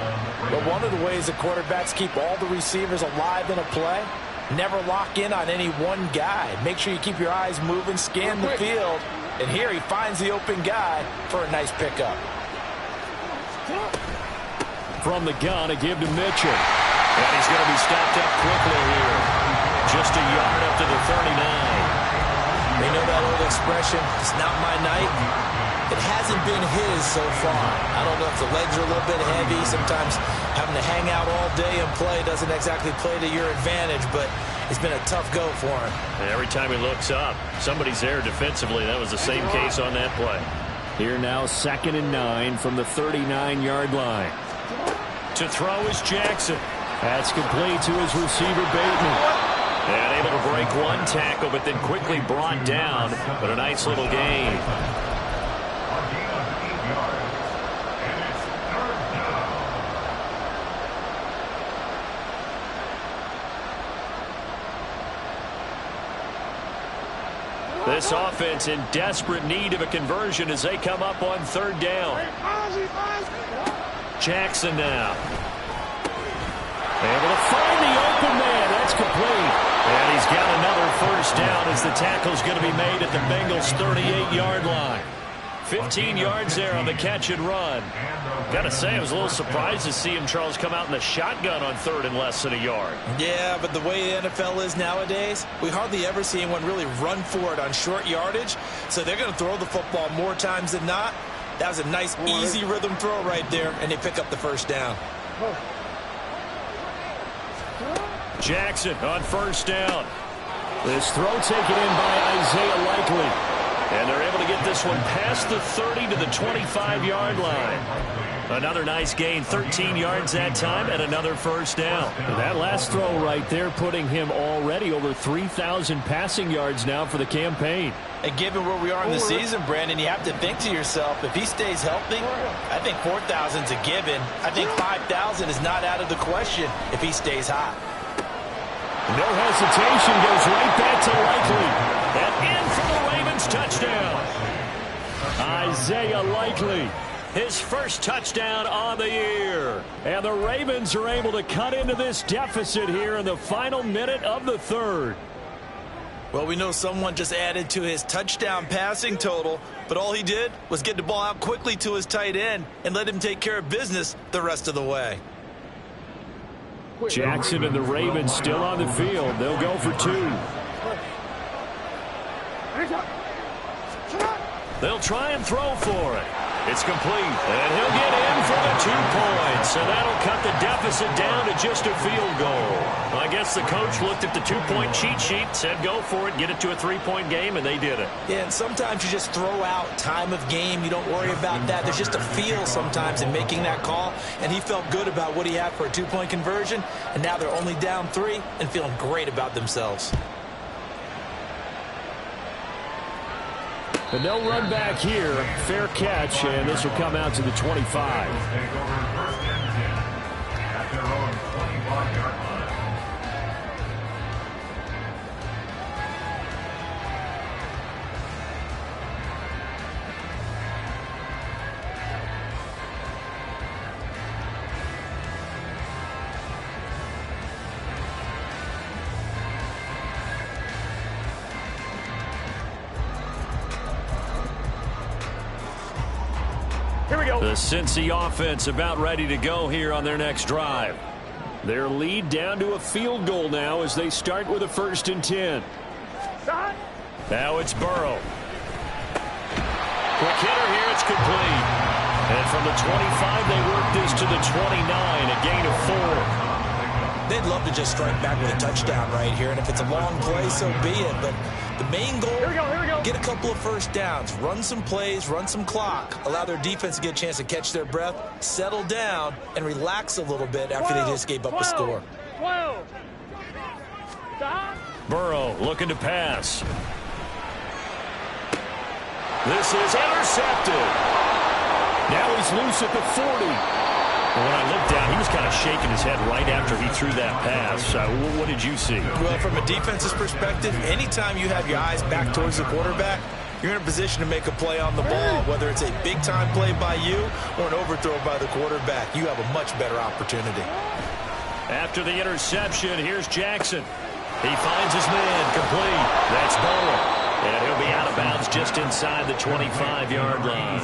But one of the ways that quarterbacks keep all the receivers alive in a play, never lock in on any one guy. Make sure you keep your eyes moving, scan the field. And here he finds the open guy for a nice pickup. From the gun, a give to Mitchell. And he's going to be stopped up quickly here. Just a yard up to the 39. They know that old expression, it's not my night. It hasn't been his so far. I don't know if the legs are a little bit heavy. Sometimes having to hang out all day and play doesn't exactly play to your advantage, but it's been a tough go for him. And every time he looks up, somebody's there defensively. That was the same case on that play. Here now, 2nd and 9 from the 39-yard line. To throw is Jackson. That's complete to his receiver, Bateman. And able to break one tackle, but then quickly brought down. But a nice little gain. This offense in desperate need of a conversion as they come up on 3rd down. Jackson now. Able to find the open man. That's complete. And he's got another first down as the tackle's going to be made at the Bengals' 38-yard line. 15 yards there on the catch and run. Got to say, I was a little surprised to see him, Charles, come out in the shotgun on 3rd and less than a yard. Yeah, but the way the NFL is nowadays, we hardly ever see anyone really run for it on short yardage. So they're going to throw the football more times than not. That was a nice, easy rhythm throw right there, and they pick up the first down. Jackson on first down. This throw taken in by Isaiah Likely. And they're able to get this one past the 30 to the 25-yard line. Another nice gain, 13 yards that time, and another first down. And that last throw right there putting him already over 3,000 passing yards now for the campaign. And given where we are in the season, Brandon, you have to think to yourself, if he stays healthy, I think 4,000's a given. I think 5,000 is not out of the question if he stays hot. No hesitation, goes right back to Likely. And in for the Ravens touchdown. Isaiah Likely, his first touchdown on the year. And the Ravens are able to cut into this deficit here in the final minute of the 3rd. Well, we know someone just added to his touchdown passing total, but all he did was get the ball out quickly to his tight end and let him take care of business the rest of the way. Jackson and the Ravens still on the field. They'll go for 2. They'll try and throw for it. It's complete, and he'll get in for the 2 points, and that'll cut the deficit down to just a field goal. I guess the coach looked at the 2-point cheat sheet, said go for it, get it to a 3-point game, and they did it. Yeah, and sometimes you just throw out time of game. You don't worry about that. There's just a feel sometimes in making that call, and he felt good about what he had for a 2-point conversion, and now they're only down 3 and feeling great about themselves. And they'll run back here. Fair catch, and this will come out to the 25. Take over 1st and 10 at their own 25-yard line. The Cincy offense about ready to go here on their next drive. Their lead down to a field goal now as they start with a 1st and 10. Now it's Burrow. Quick hitter here, it's complete. And from the 25, they work this to the 29, a gain of 4. They'd love to just strike back with a touchdown right here, and if it's a long play, so be it. But the main goal, Here we go. Get a couple of 1st downs, run some plays, run some clock, allow their defense to get a chance to catch their breath, settle down, and relax a little bit after they just gave up a score. 12. Stop. Burrow looking to pass. This is intercepted. Now he's loose at the 40. When I looked down, he was kind of shaking his head right after he threw that pass. What did you see? Well, from a defense's perspective, anytime you have your eyes back towards the quarterback, you're in a position to make a play on the ball, whether it's a big-time play by you or an overthrow by the quarterback. You have a much better opportunity. After the interception, here's Jackson. He finds his man, complete. That's Burrow. And he'll be out of bounds just inside the 25-yard line.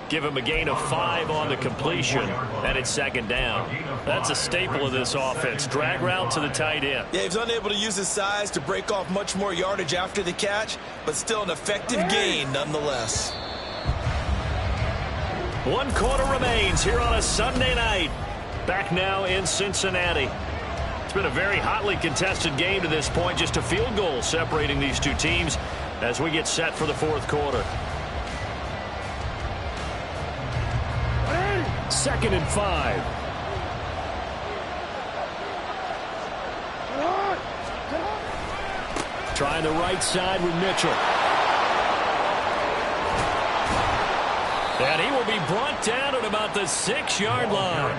Give him a gain of 5 on the completion, and it's 2nd down. That's a staple of this offense. Drag route to the tight end. Yeah, he's unable to use his size to break off much more yardage after the catch, but still an effective gain nonetheless. 1 quarter remains here on a Sunday night. Back now in Cincinnati. It's been a very hotly contested game to this point. Just a field goal separating these 2 teams as we get set for the 4th quarter. 2nd and 5. Trying the right side with Mitchell. And he will be brought down at about the 6-yard line.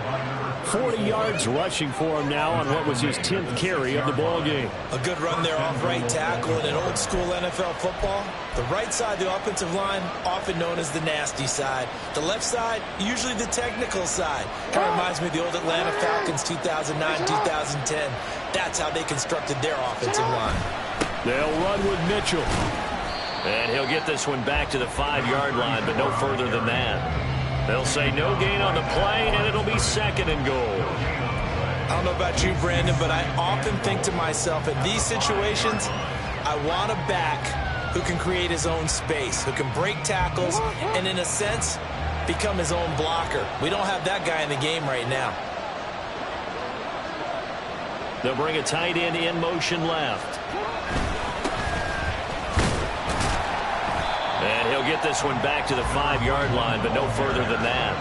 40 yards rushing for him now on what was his 10th carry of the ball game. A good run there off right tackle in an old school NFL football. The right side of the offensive line, often known as the nasty side. The left side, usually the technical side. Kind of reminds me of the old Atlanta Falcons 2009, 2010. That's how they constructed their offensive line. They'll run with Mitchell. And he'll get this one back to the 5-yard line, but no further than that. They'll say no gain on the play, and it'll be 2nd and goal. I don't know about you, Brandon, but I often think to myself, in these situations, I want a back who can create his own space, who can break tackles, and in a sense, become his own blocker. We don't have that guy in the game right now. They'll bring a tight end in motion left. And he'll get this one back to the 5-yard line, but no further than that.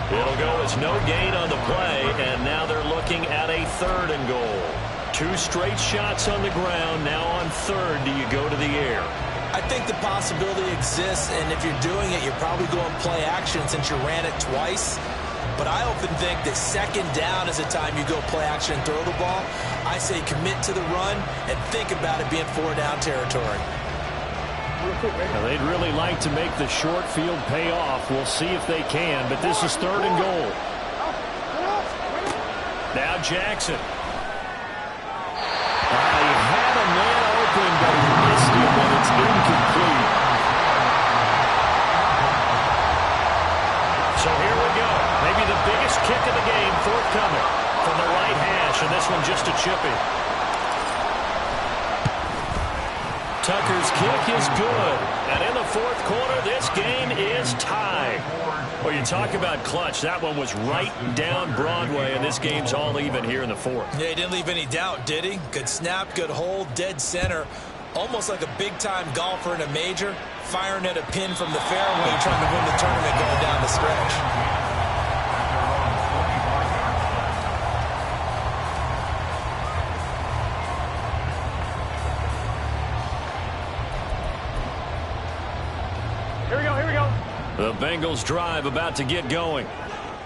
It'll go as no gain on the play, and now they're looking at a 3rd and goal. 2 straight shots on the ground. Now on 3rd, do you go to the air? I think the possibility exists, and if you're doing it, you're probably going play action since you ran it twice. But I often think that 2nd down is the time you go play action and throw the ball. I say commit to the run and think about it being 4-down territory. Now, they'd really like to make the short field pay off. We'll see if they can, but this is 3rd and goal. Now Jackson. He had a man open, but kick of the game forthcoming from the right hash, and this one just a chippy. Tucker's kick is good. And in the fourth quarter, this game is tied. Well, you talk about clutch. That one was right down Broadway, and this game's all even here in the fourth. Yeah, he didn't leave any doubt, did he? Good snap, good hold, dead center. Almost like a big-time golfer in a major, firing at a pin from the fairway, trying to win the tournament going down the stretch. The Bengals drive about to get going.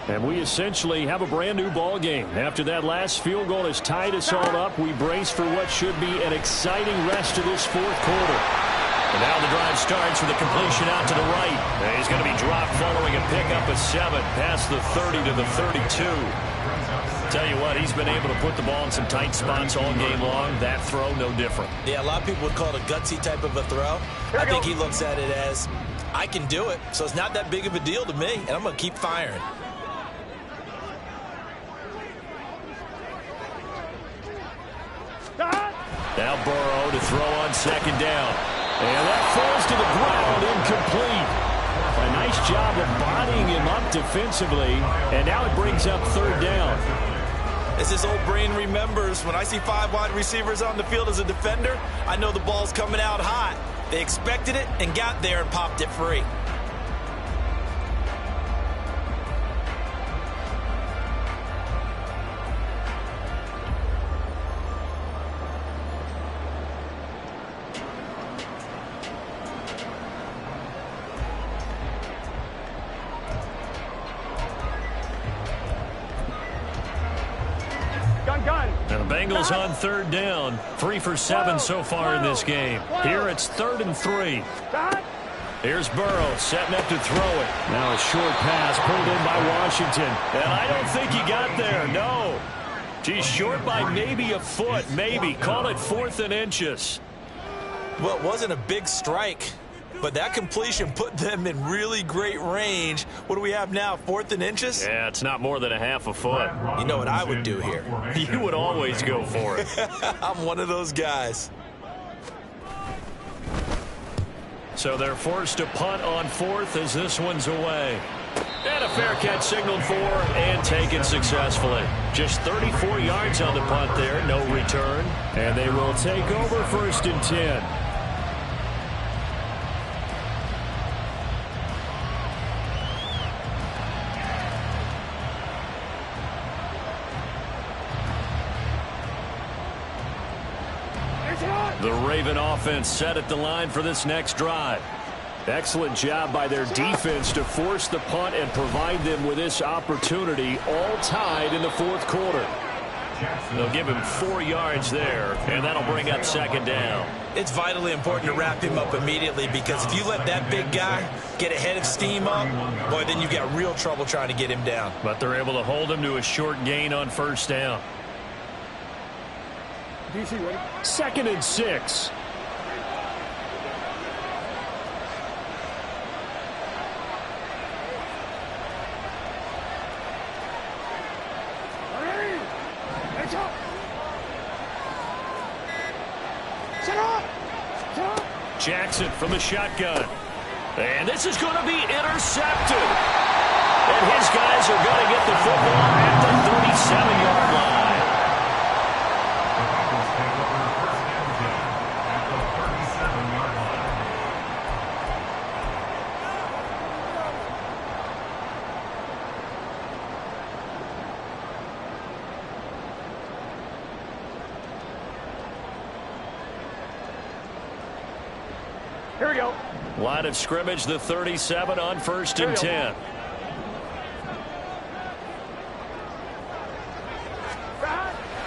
And we essentially have a brand new ball game. After that last field goal has tied us all up, we brace for what should be an exciting rest of this fourth quarter. And now the drive starts with a completion out to the right. And he's going to be dropped following a pickup of 7 past the 30 to the 32. Tell you what, he's been able to put the ball in some tight spots all game long. That throw, no different. Yeah, a lot of people would call it a gutsy type of a throw. I think he looks at it as, I can do it, so it's not that big of a deal to me, and I'm going to keep firing. Now Burrow to throw on second down. And that falls to the ground, incomplete. A nice job of bodying him up defensively, and now it brings up third down. As his old brain remembers, when I see 5 wide receivers on the field as a defender, I know the ball's coming out hot. They expected it and got there and popped it free. And the Bengals on third down. 3 for 7 so far in this game. Here it's 3rd and 3. Here's Burrow setting up to throw it. Now a short pass pulled in by Washington. And I don't think he got there, no. He's short by maybe a foot, maybe. Call it 4th and inches. Well, it wasn't a big strike, but that completion put them in really great range. What do we have now, 4th and inches? Yeah, it's not more than a half a foot. You know what I would do here? You would always go for it. I'm one of those guys. So they're forced to punt on 4th as this one's away. And a fair catch signaled for and taken successfully. Just 34 yards on the punt there, no return. And they will take over 1st and 10. The Raven offense set at the line for this next drive. Excellent job by their defense to force the punt and provide them with this opportunity, all tied in the fourth quarter. They'll give him 4 yards there, and that'll bring up 2nd down. It's vitally important to wrap him up immediately, because if you let that big guy get ahead of steam up, boy, then you've got real trouble trying to get him down. But they're able to hold him to a short gain on 1st down. 2nd and 6. Jackson from the shotgun. And this is going to be intercepted. And his guys are going to get the football at the 37-yard line. Here we go. Line of scrimmage, the 37 on 1st and 10.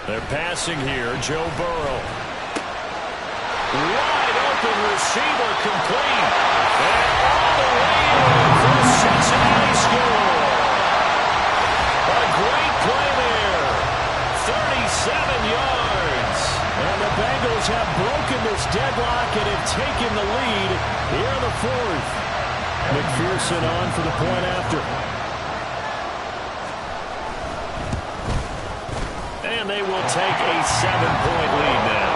They're passing here. Joe Burrow. Wide open receiver, complete. And all the way in for the Cincinnati score. A great play there. 37 yards. And the Bengals have broken this deadlock and have taken the lead here in the fourth. McPherson on for the point after. they will take a 7-point lead now.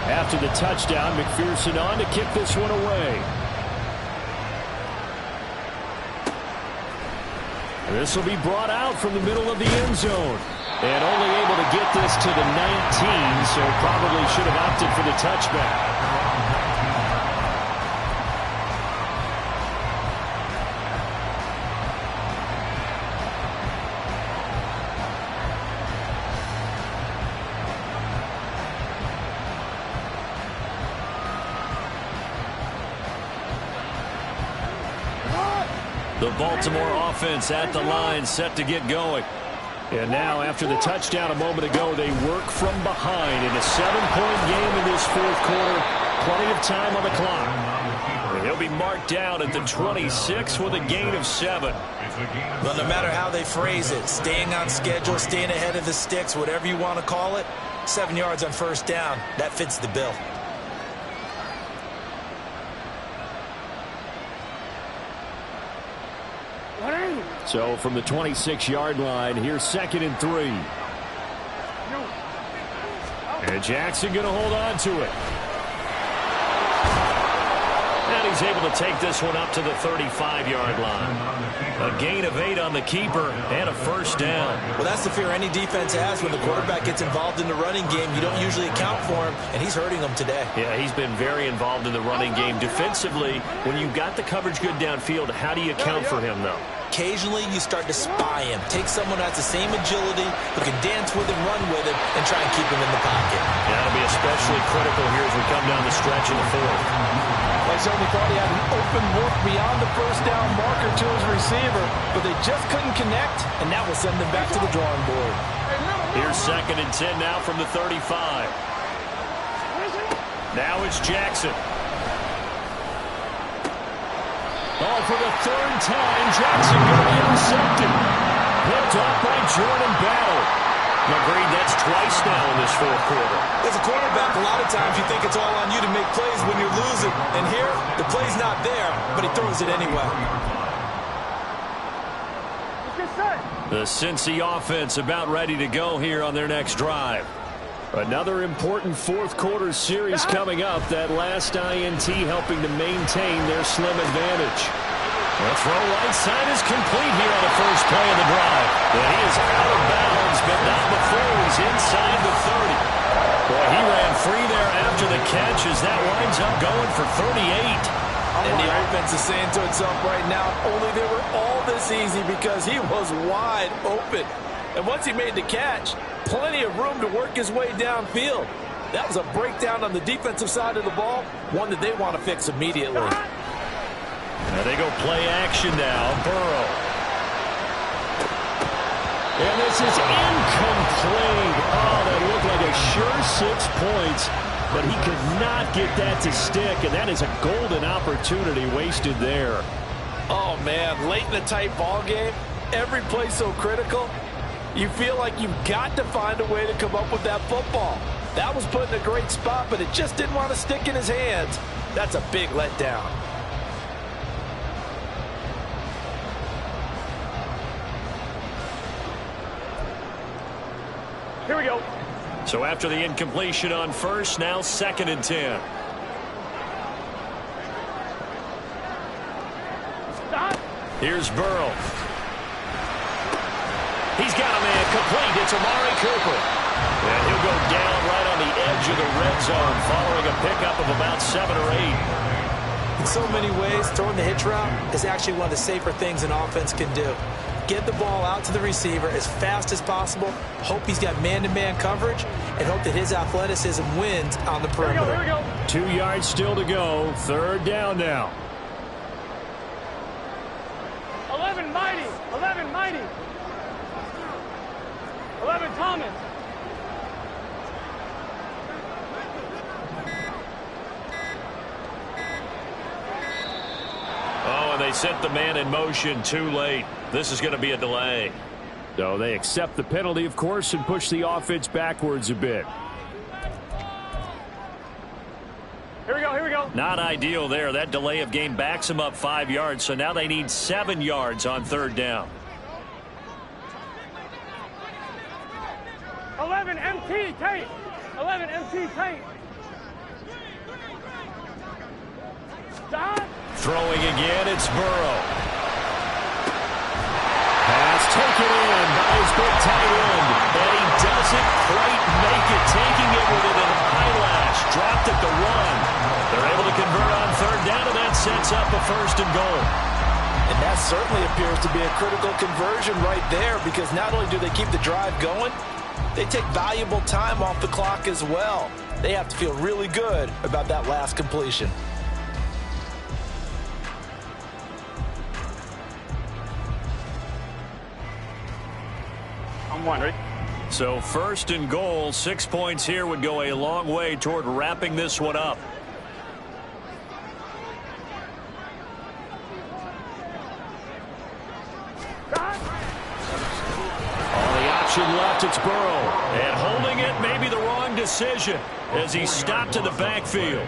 After the touchdown, McPherson on to kick this one away. This will be brought out from the middle of the end zone. And only able to get this to the 19, so probably should have opted for the touchback. The Baltimore offense at the line, set to get going. And now, after the touchdown a moment ago, they work from behind in a 7-point game in this fourth quarter. Plenty of time on the clock. And he'll be marked down at the 26 with a gain of 7. Well, no matter how they phrase it, staying on schedule, staying ahead of the sticks, whatever you want to call it, 7 yards on first down, that fits the bill. So from the 26-yard line, here's 2nd and 3. And Jackson going to hold on to it. And he's able to take this one up to the 35-yard line. A gain of 8 on the keeper and a first down. Well, that's the fear any defense has when the quarterback gets involved in the running game. You don't usually account for him, and he's hurting them today. Yeah, he's been very involved in the running game. Defensively, when you got the coverage good downfield, how do you account for him, though? Occasionally, you start to spy him. Take someone who has the same agility, who can dance with him, run with him, and try and keep him in the pocket. That'll be especially critical here as we come down the stretch in the fourth. I certainly thought he had an open look beyond the first down marker to his receiver, but they just couldn't connect, and that will send them back to the drawing board. Here's 2nd and 10 now from the 35. Now it's Jackson. Oh, for the 3rd time, Jackson going to be intercepted. Picked off by Jordan Battle. Agreed, that's twice now in this fourth quarter. As a quarterback, a lot of times you think it's all on you to make plays when you're losing. And here, the play's not there, but he throws it anyway. The Cincy offense about ready to go here on their next drive. Another important fourth quarter series coming up. That last INT helping to maintain their slim advantage. The throw right side is complete here on the first play of the drive. And he is out of bounds, but not before he's inside the 30. Boy, he ran free there after the catch as that winds up going for 38. And the offense is saying to itself right now, only they were all this easy because he was wide open. And once he made the catch, plenty of room to work his way downfield. That was a breakdown on the defensive side of the ball, one that they want to fix immediately. Now they go play action now. Burrow. And this is incomplete. Oh, that looked like a sure 6 points, but he could not get that to stick, and that is a golden opportunity wasted there. Oh, man, late in the tight ball game, every play so critical. You feel like you've got to find a way to come up with that football. That was put in a great spot, but it just didn't want to stick in his hands. That's a big letdown. Here we go. So after the incompletion on first, now 2nd and 10. Stop. Here's Burrow. He's got a man complete. It's Amari Cooper. And he'll go down right on the edge of the red zone following a pickup of about 7 or 8. In so many ways, throwing the hitch route is actually one of the safer things an offense can do. Get the ball out to the receiver as fast as possible, hope he's got man-to-man coverage, and hope that his athleticism wins on the perimeter. Here we go. 2 yards still to go. 3rd down now. 11 mighty. 11 mighty. 11 Thomas. Oh, and they set the man in motion too late. This is going to be a delay. So they accept the penalty, of course, and push the offense backwards a bit. Not ideal there. That delay of game backs them up 5 yards, so now they need 7 yards on third down. 11 MT tight. 11 MT tight. Stop. Throwing again, it's Burrow. Pass taken in by his big tight end. And he doesn't quite make it, taking it with an eyelash. Dropped at the 1. They're able to convert on third down, and that sets up a 1st and goal. And that certainly appears to be a critical conversion right there, because not only do they keep the drive going, they take valuable time off the clock as well. They have to feel really good about that last completion. I'm one, right? So 1st and goal, 6 points here would go a long way toward wrapping this one up. Left, it's Burrow. And holding it, maybe the wrong decision as he stopped in the backfield.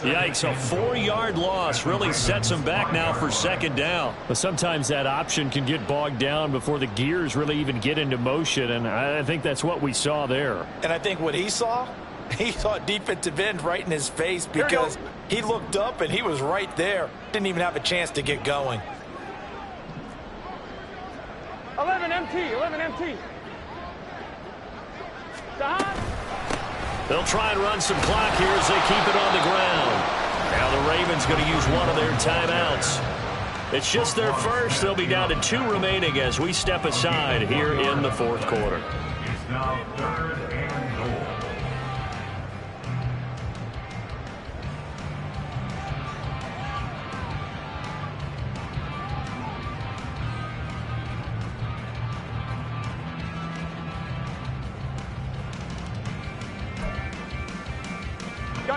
Yikes, a 4-yard loss really sets him back now for 2nd down. But sometimes that option can get bogged down before the gears really even get into motion, and I think that's what we saw there. And I think what he saw defensive end right in his face, because he looked up and he was right there. Didn't even have a chance to get going. 11 MT. 11 MT. Stop. They'll try and run some clock here as they keep it on the ground. Now the Ravens going to use one of their timeouts. It's just their first. They'll be down to 2 remaining as we step aside here in the 4th quarter. It's now 3rd and goal.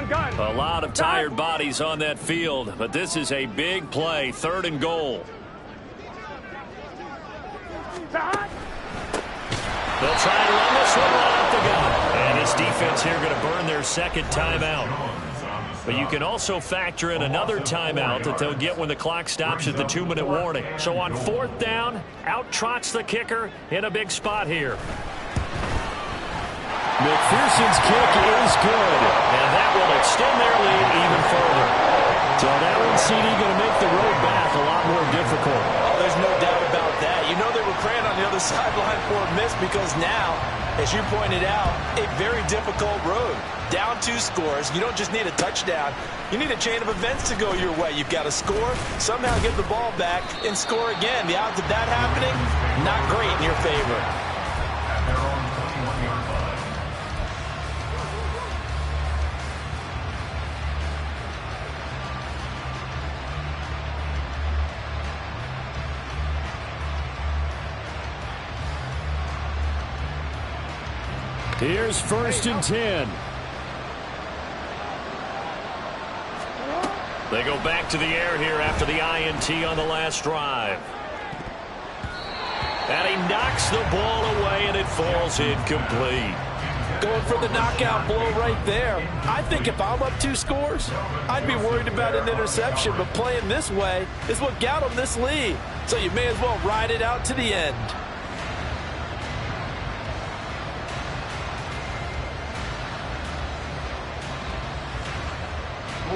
Gun. A lot of tired bodies on that field, but this is a big play. 3rd and goal. Stop. They'll try and run this one right off the gun. And this defense here going to burn their 2nd timeout. But you can also factor in another timeout that they'll get when the clock stops at the 2-minute warning. So on 4th down, out trots the kicker in a big spot here. McPherson's kick is good. And that will extend their lead even further. So that one, CD, going to make the road back a lot more difficult. Oh, there's no doubt about that. You know they were praying on the other sideline for a miss, because now, as you pointed out, a very difficult road. Down 2 scores. You don't just need a touchdown. You need a chain of events to go your way. You've got to score, somehow get the ball back, and score again. The odds of that happening, not great in your favor. At their own 21-yard line. Here's 1st and 10. They go back to the air here after the INT on the last drive. And he knocks the ball away, and it falls incomplete. Going for the knockout blow right there. I think if I'm up 2 scores, I'd be worried about an interception, but playing this way is what got them this lead. So you may as well ride it out to the end.